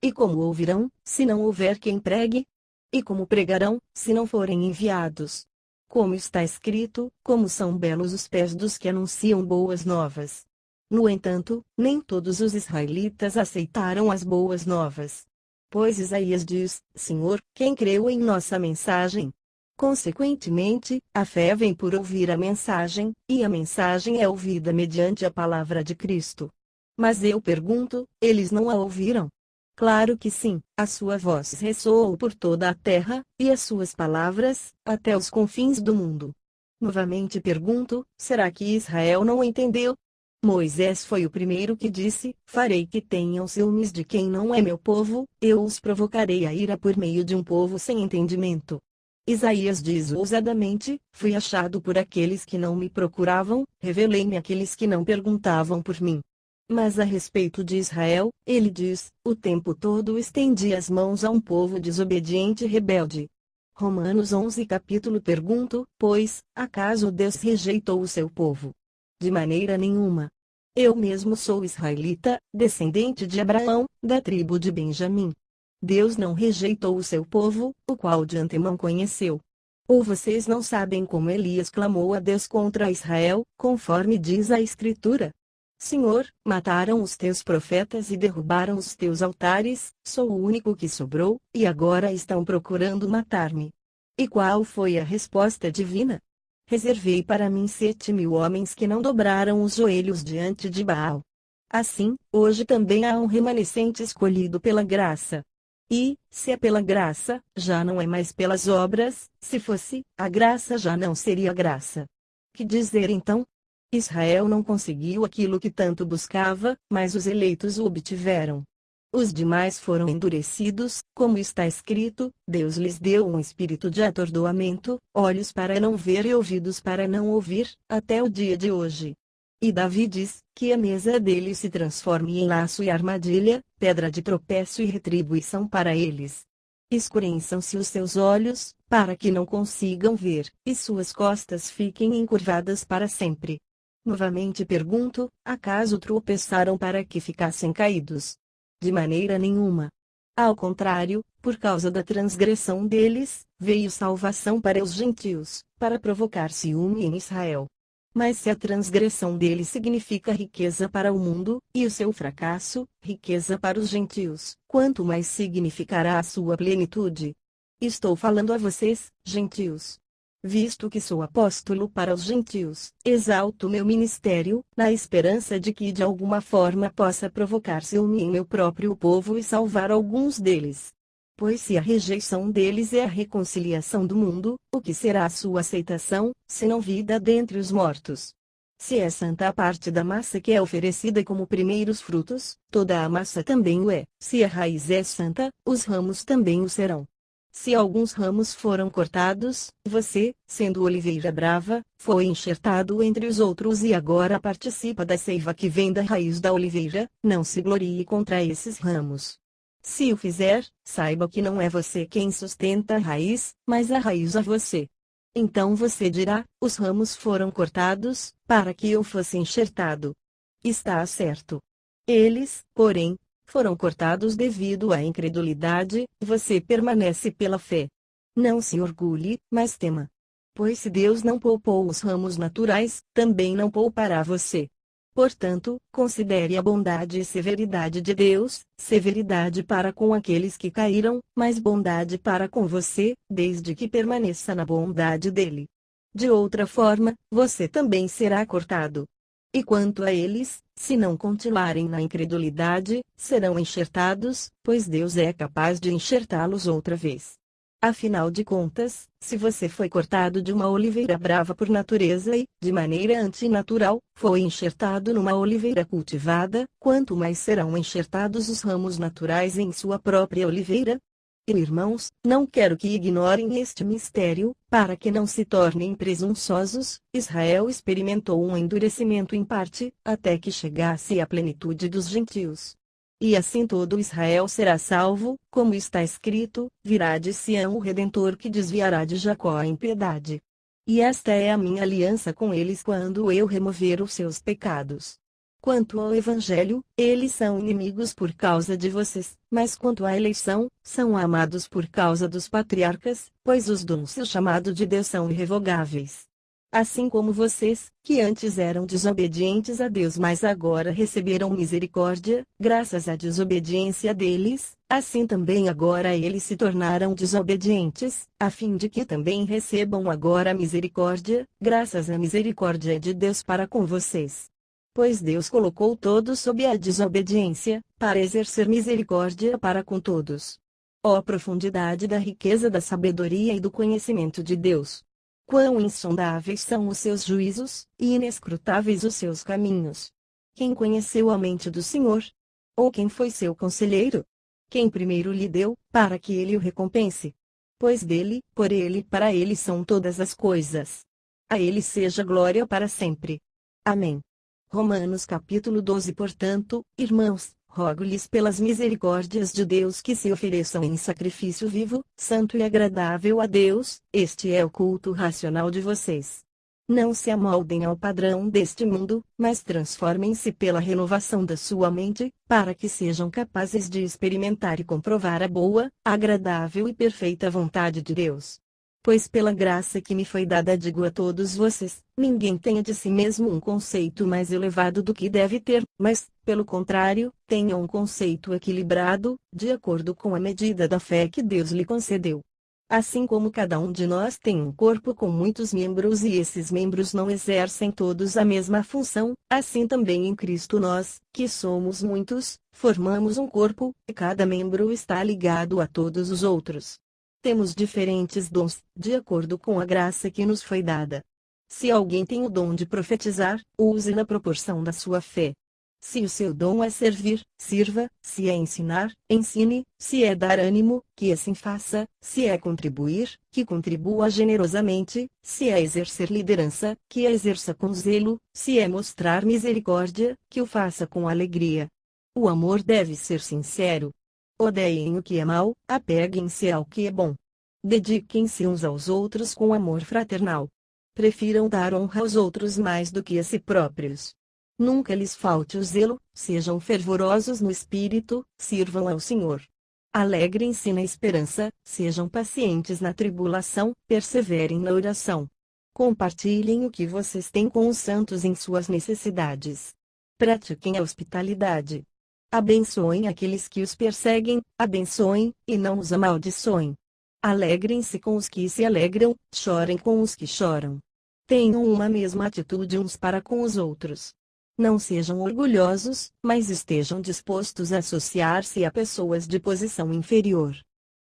E como ouvirão, se não houver quem pregue? E como pregarão, se não forem enviados? Como está escrito, como são belos os pés dos que anunciam boas novas. No entanto, nem todos os israelitas aceitaram as boas novas. Pois Isaías diz: Senhor, quem creu em nossa mensagem? Consequentemente, a fé vem por ouvir a mensagem, e a mensagem é ouvida mediante a palavra de Cristo. Mas eu pergunto, eles não a ouviram? Claro que sim, a sua voz ressoou por toda a terra, e as suas palavras, até os confins do mundo. Novamente pergunto, será que Israel não entendeu? Moisés foi o primeiro que disse: farei que tenham ciúmes de quem não é meu povo, eu os provocarei a ira por meio de um povo sem entendimento. Isaías diz ousadamente: fui achado por aqueles que não me procuravam, revelei-me àqueles que não perguntavam por mim. Mas a respeito de Israel, ele diz: o tempo todo estendi as mãos a um povo desobediente e rebelde. Romanos 11 capítulo. Pergunto, pois, acaso Deus rejeitou o seu povo? De maneira nenhuma. Eu mesmo sou israelita, descendente de Abraão, da tribo de Benjamim. Deus não rejeitou o seu povo, o qual de antemão conheceu. Ou vocês não sabem como Elias clamou a Deus contra Israel, conforme diz a Escritura? Senhor, mataram os teus profetas e derrubaram os teus altares, sou o único que sobrou, e agora estão procurando matar-me. E qual foi a resposta divina? Reservei para mim 7.000 homens que não dobraram os joelhos diante de Baal. Assim, hoje também há um remanescente escolhido pela graça. E, se é pela graça, já não é mais pelas obras; se fosse, a graça já não seria graça. Que dizer então? Israel não conseguiu aquilo que tanto buscava, mas os eleitos o obtiveram. Os demais foram endurecidos, como está escrito: Deus lhes deu um espírito de atordoamento, olhos para não ver e ouvidos para não ouvir, até o dia de hoje. E Davi diz: que a mesa dele se transforme em laço e armadilha, pedra de tropeço e retribuição para eles. Escureçam-se os seus olhos, para que não consigam ver, e suas costas fiquem encurvadas para sempre. Novamente pergunto: acaso tropeçaram para que ficassem caídos? De maneira nenhuma. Ao contrário, por causa da transgressão deles, veio salvação para os gentios, para provocar ciúme em Israel. Mas se a transgressão deles significa riqueza para o mundo, e o seu fracasso, riqueza para os gentios, quanto mais significará a sua plenitude? Estou falando a vocês, gentios. Visto que sou apóstolo para os gentios, exalto meu ministério, na esperança de que de alguma forma possa provocar ciúme em meu próprio povo e salvar alguns deles. Pois se a rejeição deles é a reconciliação do mundo, o que será a sua aceitação, senão vida dentre os mortos? Se é santa a parte da massa que é oferecida como primeiros frutos, toda a massa também o é. Se a raiz é santa, os ramos também o serão. Se alguns ramos foram cortados, você, sendo oliveira brava, foi enxertado entre os outros e agora participa da seiva que vem da raiz da oliveira, não se glorie contra esses ramos. Se o fizer, saiba que não é você quem sustenta a raiz, mas a raiz a você. Então você dirá: os ramos foram cortados, para que eu fosse enxertado. Está certo. Eles, porém, foram cortados devido à incredulidade, você permanece pela fé. Não se orgulhe, mas tema. Pois se Deus não poupou os ramos naturais, também não poupará você. Portanto, considere a bondade e severidade de Deus, severidade para com aqueles que caíram, mas bondade para com você, desde que permaneça na bondade dele. De outra forma, você também será cortado. E quanto a eles, se não continuarem na incredulidade, serão enxertados, pois Deus é capaz de enxertá-los outra vez. Afinal de contas, se você foi cortado de uma oliveira brava por natureza e, de maneira antinatural, foi enxertado numa oliveira cultivada, quanto mais serão enxertados os ramos naturais em sua própria oliveira? Irmãos, não quero que ignorem este mistério, para que não se tornem presunçosos. Israel experimentou um endurecimento em parte, até que chegasse à plenitude dos gentios. E assim todo Israel será salvo, como está escrito: virá de Sião o Redentor que desviará de Jacó a impiedade. E esta é a minha aliança com eles quando eu remover os seus pecados. Quanto ao Evangelho, eles são inimigos por causa de vocês, mas quanto à eleição, são amados por causa dos patriarcas, pois os dons do chamado de Deus são irrevogáveis. Assim como vocês, que antes eram desobedientes a Deus mas agora receberam misericórdia, graças à desobediência deles, assim também agora eles se tornaram desobedientes, a fim de que também recebam agora a misericórdia, graças à misericórdia de Deus para com vocês. Pois Deus colocou todos sob a desobediência, para exercer misericórdia para com todos. Ó profundidade da riqueza da sabedoria e do conhecimento de Deus! Quão insondáveis são os seus juízos, e inescrutáveis os seus caminhos! Quem conheceu a mente do Senhor? Ou quem foi seu conselheiro? Quem primeiro lhe deu, para que ele o recompense? Pois dele, por ele e para ele são todas as coisas. A ele seja glória para sempre. Amém. Romanos capítulo 12. Portanto, irmãos, rogo-lhes pelas misericórdias de Deus que se ofereçam em sacrifício vivo, santo e agradável a Deus, este é o culto racional de vocês. Não se amoldem ao padrão deste mundo, mas transformem-se pela renovação da sua mente, para que sejam capazes de experimentar e comprovar a boa, agradável e perfeita vontade de Deus. Pois pela graça que me foi dada digo a todos vocês, ninguém tenha de si mesmo um conceito mais elevado do que deve ter, mas, pelo contrário, tenha um conceito equilibrado, de acordo com a medida da fé que Deus lhe concedeu. Assim como cada um de nós tem um corpo com muitos membros e esses membros não exercem todos a mesma função, assim também em Cristo nós, que somos muitos, formamos um corpo, e cada membro está ligado a todos os outros. Temos diferentes dons, de acordo com a graça que nos foi dada. Se alguém tem o dom de profetizar, use na proporção da sua fé. Se o seu dom é servir, sirva; se é ensinar, ensine; se é dar ânimo, que assim faça; se é contribuir, que contribua generosamente; se é exercer liderança, que a exerça com zelo; se é mostrar misericórdia, que o faça com alegria. O amor deve ser sincero. Odeiem o que é mau, apeguem-se ao que é bom. Dediquem-se uns aos outros com amor fraternal. Prefiram dar honra aos outros mais do que a si próprios. Nunca lhes falte o zelo, sejam fervorosos no espírito, sirvam ao Senhor. Alegrem-se na esperança, sejam pacientes na tribulação, perseverem na oração. Compartilhem o que vocês têm com os santos em suas necessidades. Pratiquem a hospitalidade. Abençoem aqueles que os perseguem, abençoem, e não os amaldiçoem. Alegrem-se com os que se alegram, chorem com os que choram. Tenham uma mesma atitude uns para com os outros. Não sejam orgulhosos, mas estejam dispostos a associar-se a pessoas de posição inferior.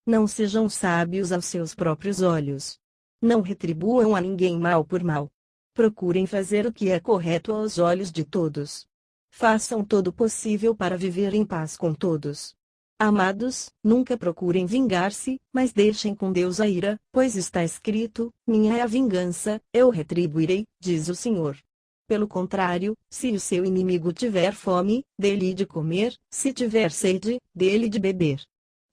Não sejam sábios aos seus próprios olhos. Não retribuam a ninguém mal por mal. Procurem fazer o que é correto aos olhos de todos. Façam todo o possível para viver em paz com todos. Amados, nunca procurem vingar-se, mas deixem com Deus a ira, pois está escrito: minha é a vingança, eu retribuirei, diz o Senhor. Pelo contrário, se o seu inimigo tiver fome, dê-lhe de comer, se tiver sede, dê-lhe de beber.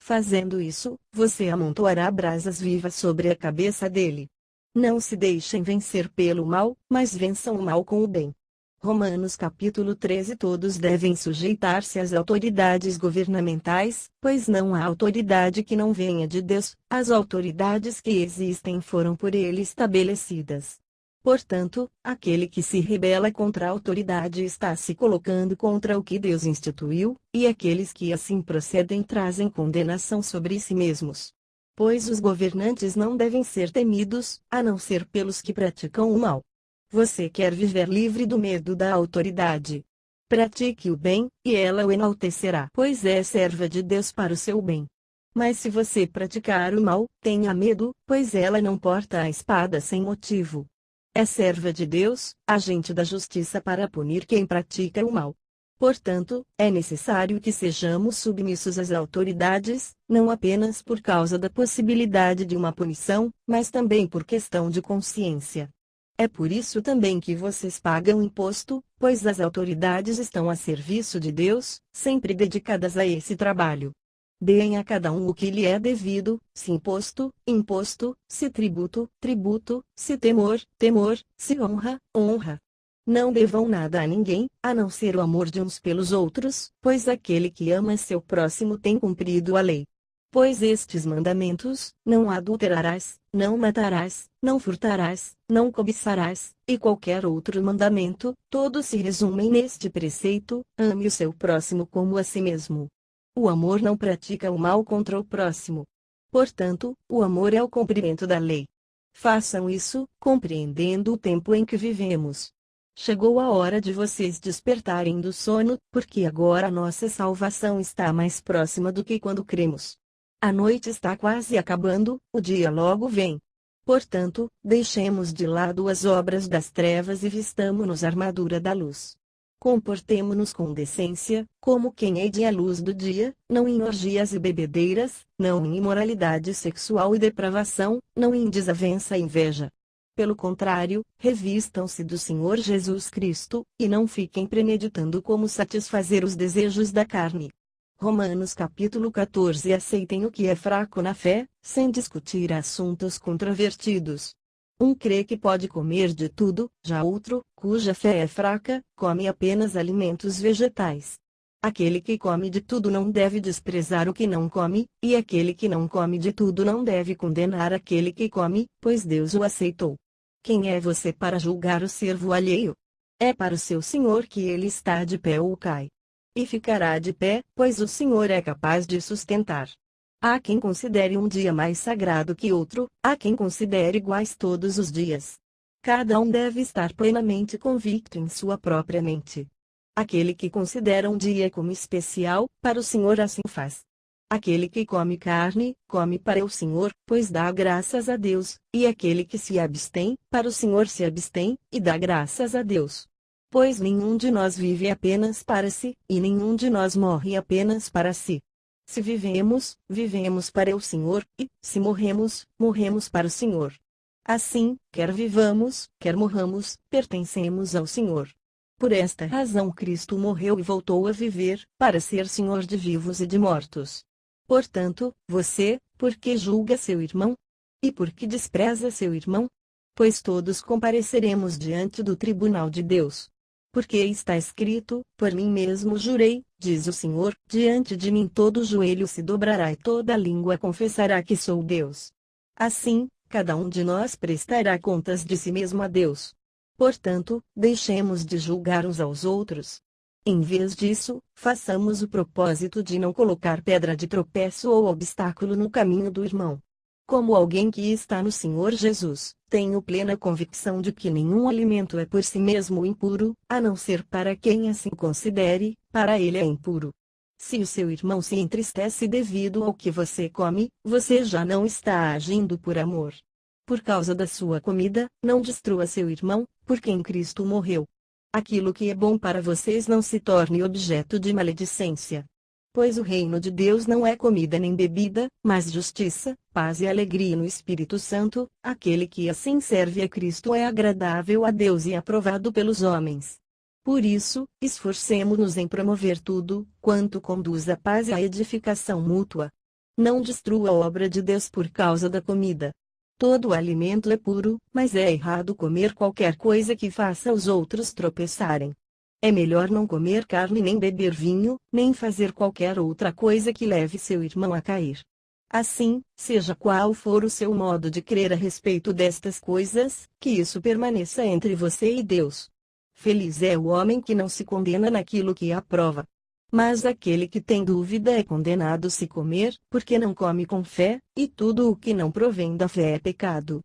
Fazendo isso, você amontoará brasas vivas sobre a cabeça dele. Não se deixem vencer pelo mal, mas vençam o mal com o bem. Romanos capítulo 13. Todos devem sujeitar-se às autoridades governamentais, pois não há autoridade que não venha de Deus, as autoridades que existem foram por ele estabelecidas. Portanto, aquele que se rebela contra a autoridade está se colocando contra o que Deus instituiu, e aqueles que assim procedem trazem condenação sobre si mesmos. Pois os governantes não devem ser temidos, a não ser pelos que praticam o mal. Você quer viver livre do medo da autoridade? Pratique o bem, e ela o enaltecerá, pois é serva de Deus para o seu bem. Mas se você praticar o mal, tenha medo, pois ela não porta a espada sem motivo. É serva de Deus, agente da justiça para punir quem pratica o mal. Portanto, é necessário que sejamos submissos às autoridades, não apenas por causa da possibilidade de uma punição, mas também por questão de consciência. É por isso também que vocês pagam imposto, pois as autoridades estão a serviço de Deus, sempre dedicadas a esse trabalho. Deem a cada um o que lhe é devido, se imposto, imposto, se tributo, tributo, se temor, temor, se honra, honra. Não devam nada a ninguém, a não ser o amor de uns pelos outros, pois aquele que ama seu próximo tem cumprido a lei. Pois estes mandamentos: não adulterarás, não matarás, não furtarás, não cobiçarás, e qualquer outro mandamento, todos se resumem neste preceito: ame o seu próximo como a si mesmo. O amor não pratica o mal contra o próximo. Portanto, o amor é o cumprimento da lei. Façam isso, compreendendo o tempo em que vivemos. Chegou a hora de vocês despertarem do sono, porque agora a nossa salvação está mais próxima do que quando cremos. A noite está quase acabando, o dia logo vem. Portanto, deixemos de lado as obras das trevas e vistamo-nos a armadura da luz. Comportemo-nos com decência, como quem é à luz do dia, não em orgias e bebedeiras, não em imoralidade sexual e depravação, não em desavença e inveja. Pelo contrário, revistam-se do Senhor Jesus Cristo, e não fiquem premeditando como satisfazer os desejos da carne. Romanos capítulo 14. Aceitem o que é fraco na fé, sem discutir assuntos controvertidos. Um crê que pode comer de tudo, já outro, cuja fé é fraca, come apenas alimentos vegetais. Aquele que come de tudo não deve desprezar o que não come, e aquele que não come de tudo não deve condenar aquele que come, pois Deus o aceitou. Quem é você para julgar o servo alheio? É para o seu Senhor que ele está de pé ou cai. E ficará de pé, pois o Senhor é capaz de sustentar. Há quem considere um dia mais sagrado que outro, há quem considere iguais todos os dias. Cada um deve estar plenamente convicto em sua própria mente. Aquele que considera um dia como especial, para o Senhor assim faz. Aquele que come carne, come para o Senhor, pois dá graças a Deus, e aquele que se abstém, para o Senhor se abstém, e dá graças a Deus. Pois nenhum de nós vive apenas para si, e nenhum de nós morre apenas para si. Se vivemos, vivemos para o Senhor, e, se morremos, morremos para o Senhor. Assim, quer vivamos, quer morramos, pertencemos ao Senhor. Por esta razão Cristo morreu e voltou a viver, para ser Senhor de vivos e de mortos. Portanto, você, por que julga seu irmão? E por que despreza seu irmão? Pois todos compareceremos diante do tribunal de Deus. Porque está escrito: por mim mesmo jurei, diz o Senhor, diante de mim todo joelho se dobrará e toda língua confessará que sou Deus. Assim, cada um de nós prestará contas de si mesmo a Deus. Portanto, deixemos de julgar uns aos outros. Em vez disso, façamos o propósito de não colocar pedra de tropeço ou obstáculo no caminho do irmão. Como alguém que está no Senhor Jesus, tenho plena convicção de que nenhum alimento é por si mesmo impuro, a não ser para quem assim considere, para ele é impuro. Se o seu irmão se entristece devido ao que você come, você já não está agindo por amor. Por causa da sua comida, não destrua seu irmão, por quem Cristo morreu. Aquilo que é bom para vocês não se torne objeto de maledicência. Pois o reino de Deus não é comida nem bebida, mas justiça, paz e alegria no Espírito Santo. Aquele que assim serve a Cristo é agradável a Deus e aprovado pelos homens. Por isso, esforcemo-nos em promover tudo quanto conduz à paz e à edificação mútua. Não destrua a obra de Deus por causa da comida. Todo alimento é puro, mas é errado comer qualquer coisa que faça os outros tropeçarem. É melhor não comer carne nem beber vinho, nem fazer qualquer outra coisa que leve seu irmão a cair. Assim, seja qual for o seu modo de crer a respeito destas coisas, que isso permaneça entre você e Deus. Feliz é o homem que não se condena naquilo que aprova. Mas aquele que tem dúvida é condenado se comer, porque não come com fé, e tudo o que não provém da fé é pecado.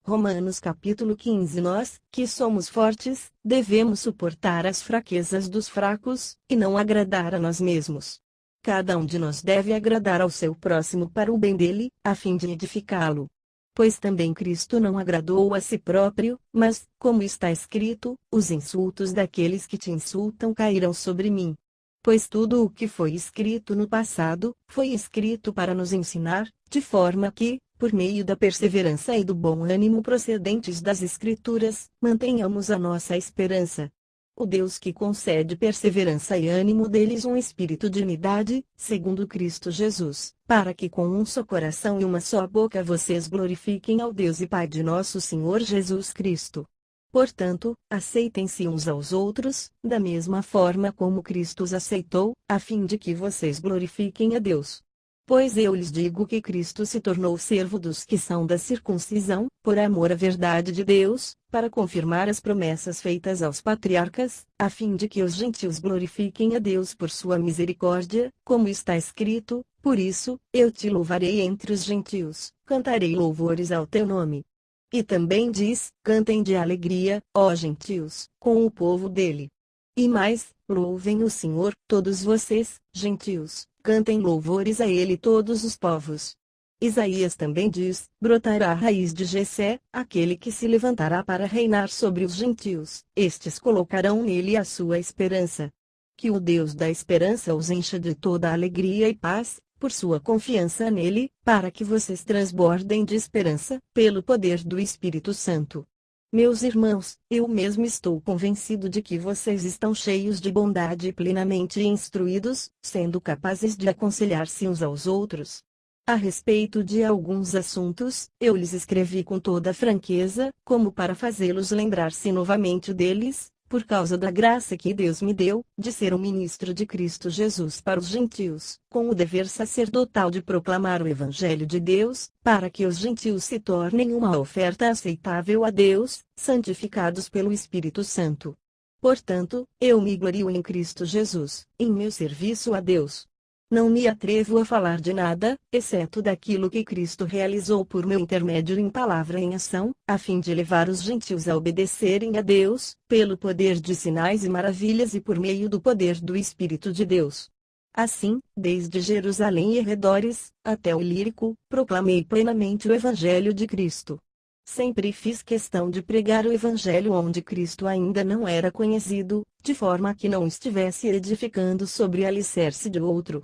Romanos capítulo 15. Nós, que somos fortes, devemos suportar as fraquezas dos fracos, e não agradar a nós mesmos. Cada um de nós deve agradar ao seu próximo para o bem dele, a fim de edificá-lo. Pois também Cristo não agradou a si próprio, mas, como está escrito, os insultos daqueles que te insultam cairão sobre mim. Pois tudo o que foi escrito no passado, foi escrito para nos ensinar, de forma que, por meio da perseverança e do bom ânimo procedentes das Escrituras, mantenhamos a nossa esperança. O Deus que concede perseverança e ânimo deles um espírito de unidade, segundo Cristo Jesus, para que com um só coração e uma só boca vocês glorifiquem ao Deus e Pai de nosso Senhor Jesus Cristo. Portanto, aceitem-se uns aos outros, da mesma forma como Cristo os aceitou, a fim de que vocês glorifiquem a Deus. Pois eu lhes digo que Cristo se tornou servo dos que são da circuncisão, por amor à verdade de Deus, para confirmar as promessas feitas aos patriarcas, a fim de que os gentios glorifiquem a Deus por sua misericórdia, como está escrito: por isso, eu te louvarei entre os gentios, cantarei louvores ao teu nome. E também diz: cantem de alegria, ó gentios, com o povo dele. E mais, louvem o Senhor, todos vocês, gentios, cantem louvores a ele todos os povos. Isaías também diz: brotará a raiz de Jessé, aquele que se levantará para reinar sobre os gentios, estes colocarão nele a sua esperança. Que o Deus da esperança os encha de toda alegria e paz, por sua confiança nele, para que vocês transbordem de esperança, pelo poder do Espírito Santo. Meus irmãos, eu mesmo estou convencido de que vocês estão cheios de bondade e plenamente instruídos, sendo capazes de aconselhar-se uns aos outros. A respeito de alguns assuntos, eu lhes escrevi com toda franqueza, como para fazê-los lembrar-se novamente deles, por causa da graça que Deus me deu, de ser um ministro de Cristo Jesus para os gentios, com o dever sacerdotal de proclamar o Evangelho de Deus, para que os gentios se tornem uma oferta aceitável a Deus, santificados pelo Espírito Santo. Portanto, eu me glorio em Cristo Jesus, em meu serviço a Deus. Não me atrevo a falar de nada, exceto daquilo que Cristo realizou por meu intermédio em palavra e em ação, a fim de levar os gentios a obedecerem a Deus, pelo poder de sinais e maravilhas e por meio do poder do Espírito de Deus. Assim, desde Jerusalém e arredores, até o Ilírico, proclamei plenamente o Evangelho de Cristo. Sempre fiz questão de pregar o Evangelho onde Cristo ainda não era conhecido, de forma que não estivesse edificando sobre alicerce de outro.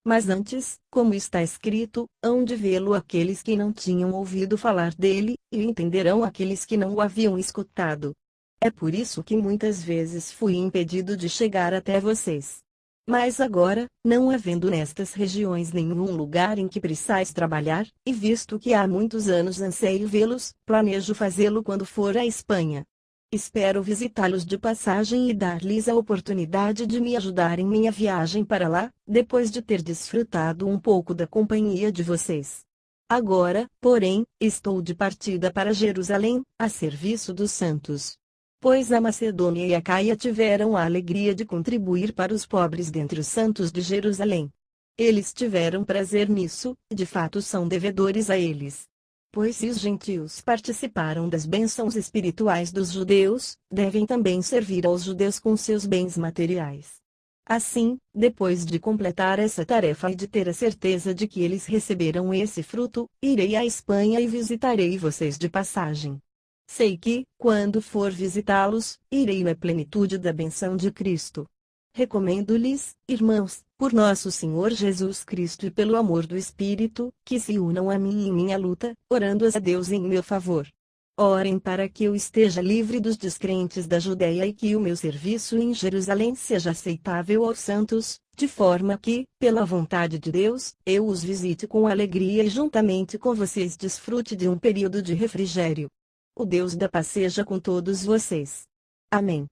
Mas antes, como está escrito, hão de vê-lo aqueles que não tinham ouvido falar dele, e entenderão aqueles que não o haviam escutado. É por isso que muitas vezes fui impedido de chegar até vocês. Mas agora, não havendo nestas regiões nenhum lugar em que precisais trabalhar, e visto que há muitos anos anseio vê-los, planejo fazê-lo quando for à Espanha. Espero visitá-los de passagem e dar-lhes a oportunidade de me ajudar em minha viagem para lá, depois de ter desfrutado um pouco da companhia de vocês. Agora, porém, estou de partida para Jerusalém, a serviço dos santos. Pois a Macedônia e a Caia tiveram a alegria de contribuir para os pobres dentre os santos de Jerusalém. Eles tiveram prazer nisso, e de fato são devedores a eles. Pois se os gentios participaram das bênçãos espirituais dos judeus, devem também servir aos judeus com seus bens materiais. Assim, depois de completar essa tarefa e de ter a certeza de que eles receberão esse fruto, irei à Espanha e visitarei vocês de passagem. Sei que, quando for visitá-los, irei na plenitude da benção de Cristo. Recomendo-lhes, irmãos, por nosso Senhor Jesus Cristo e pelo amor do Espírito, que se unam a mim em minha luta, orando a Deus em meu favor. Orem para que eu esteja livre dos descrentes da Judéia e que o meu serviço em Jerusalém seja aceitável aos santos, de forma que, pela vontade de Deus, eu os visite com alegria e juntamente com vocês desfrute de um período de refrigério. O Deus da paz seja com todos vocês. Amém.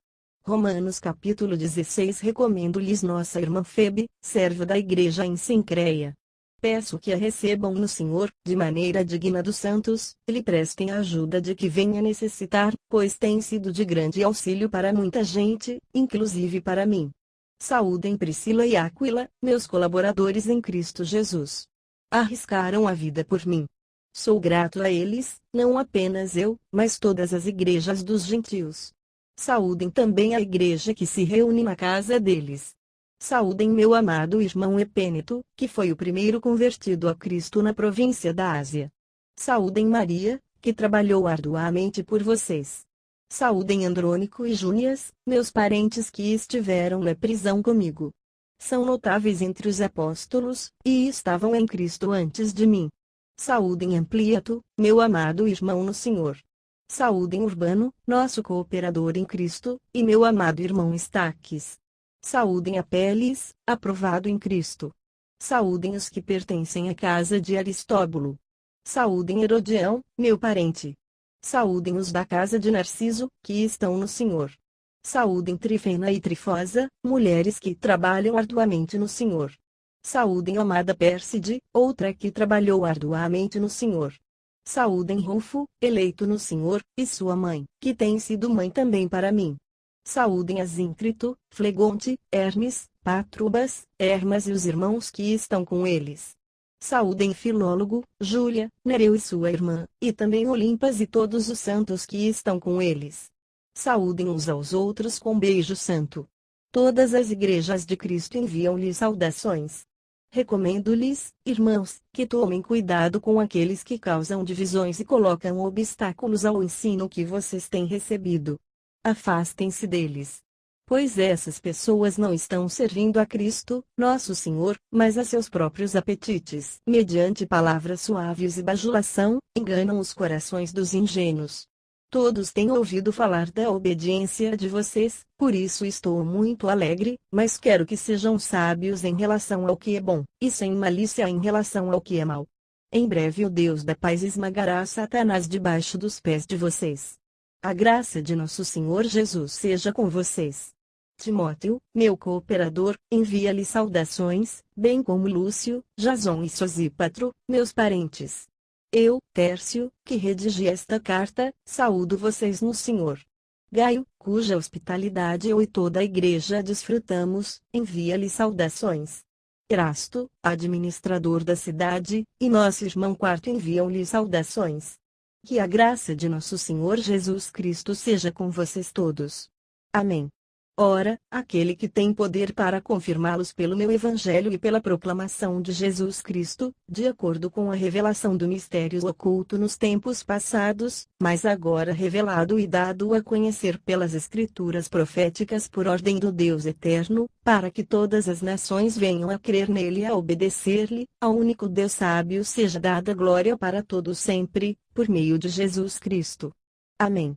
Romanos capítulo 16. Recomendo-lhes nossa irmã Febe, serva da igreja em Cencreia. Peço que a recebam no Senhor, de maneira digna dos santos, e lhe prestem a ajuda de que venha necessitar, pois tem sido de grande auxílio para muita gente, inclusive para mim. Saúdem Priscila e Áquila, meus colaboradores em Cristo Jesus. Arriscaram a vida por mim. Sou grato a eles, não apenas eu, mas todas as igrejas dos gentios. Saúdem também a igreja que se reúne na casa deles. Saúdem meu amado irmão Epêneto, que foi o primeiro convertido a Cristo na província da Ásia. Saúdem Maria, que trabalhou arduamente por vocês. Saúdem Andrônico e Júnias, meus parentes que estiveram na prisão comigo. São notáveis entre os apóstolos, e estavam em Cristo antes de mim. Saúdem Ampliato, meu amado irmão no Senhor. Saúdem Urbano, nosso cooperador em Cristo, e meu amado irmão Estaques. Saúdem Apeles, aprovado em Cristo. Saúdem os que pertencem à casa de Aristóbulo. Saúdem Herodião, meu parente. Saúdem os da casa de Narciso, que estão no Senhor. Saúdem Trifena e Trifosa, mulheres que trabalham arduamente no Senhor. Saúdem a amada Pérside, outra que trabalhou arduamente no Senhor. Saúdem Rufo, eleito no Senhor, e sua mãe, que tem sido mãe também para mim. Saúdem Asíncrito, Flegonte, Hermes, Patrobas, Hermas e os irmãos que estão com eles. Saúdem Filólogo, Júlia, Nereu e sua irmã, e também Olimpas e todos os santos que estão com eles. Saúdem uns aos outros com beijo santo. Todas as igrejas de Cristo enviam-lhes saudações. Recomendo-lhes, irmãos, que tomem cuidado com aqueles que causam divisões e colocam obstáculos ao ensino que vocês têm recebido. Afastem-se deles. Pois essas pessoas não estão servindo a Cristo, nosso Senhor, mas a seus próprios apetites. Mediante palavras suaves e bajulação, enganam os corações dos ingênuos. Todos têm ouvido falar da obediência de vocês, por isso estou muito alegre, mas quero que sejam sábios em relação ao que é bom, e sem malícia em relação ao que é mal. Em breve o Deus da paz esmagará Satanás debaixo dos pés de vocês. A graça de nosso Senhor Jesus seja com vocês. Timóteo, meu cooperador, envia-lhe saudações, bem como Lúcio, Jason e Sosípatro, meus parentes. Eu, Tércio, que redigi esta carta, saúdo vocês no Senhor. Gaio, cuja hospitalidade eu e toda a igreja desfrutamos, envia-lhe saudações. Erasto, administrador da cidade, e nosso irmão Quarto enviam-lhe saudações. Que a graça de nosso Senhor Jesus Cristo seja com vocês todos. Amém. Ora, aquele que tem poder para confirmá-los pelo meu evangelho e pela proclamação de Jesus Cristo, de acordo com a revelação do mistério oculto nos tempos passados, mas agora revelado e dado a conhecer pelas escrituras proféticas por ordem do Deus eterno, para que todas as nações venham a crer nele e a obedecer-lhe, ao único Deus sábio seja dada glória para todos sempre, por meio de Jesus Cristo. Amém.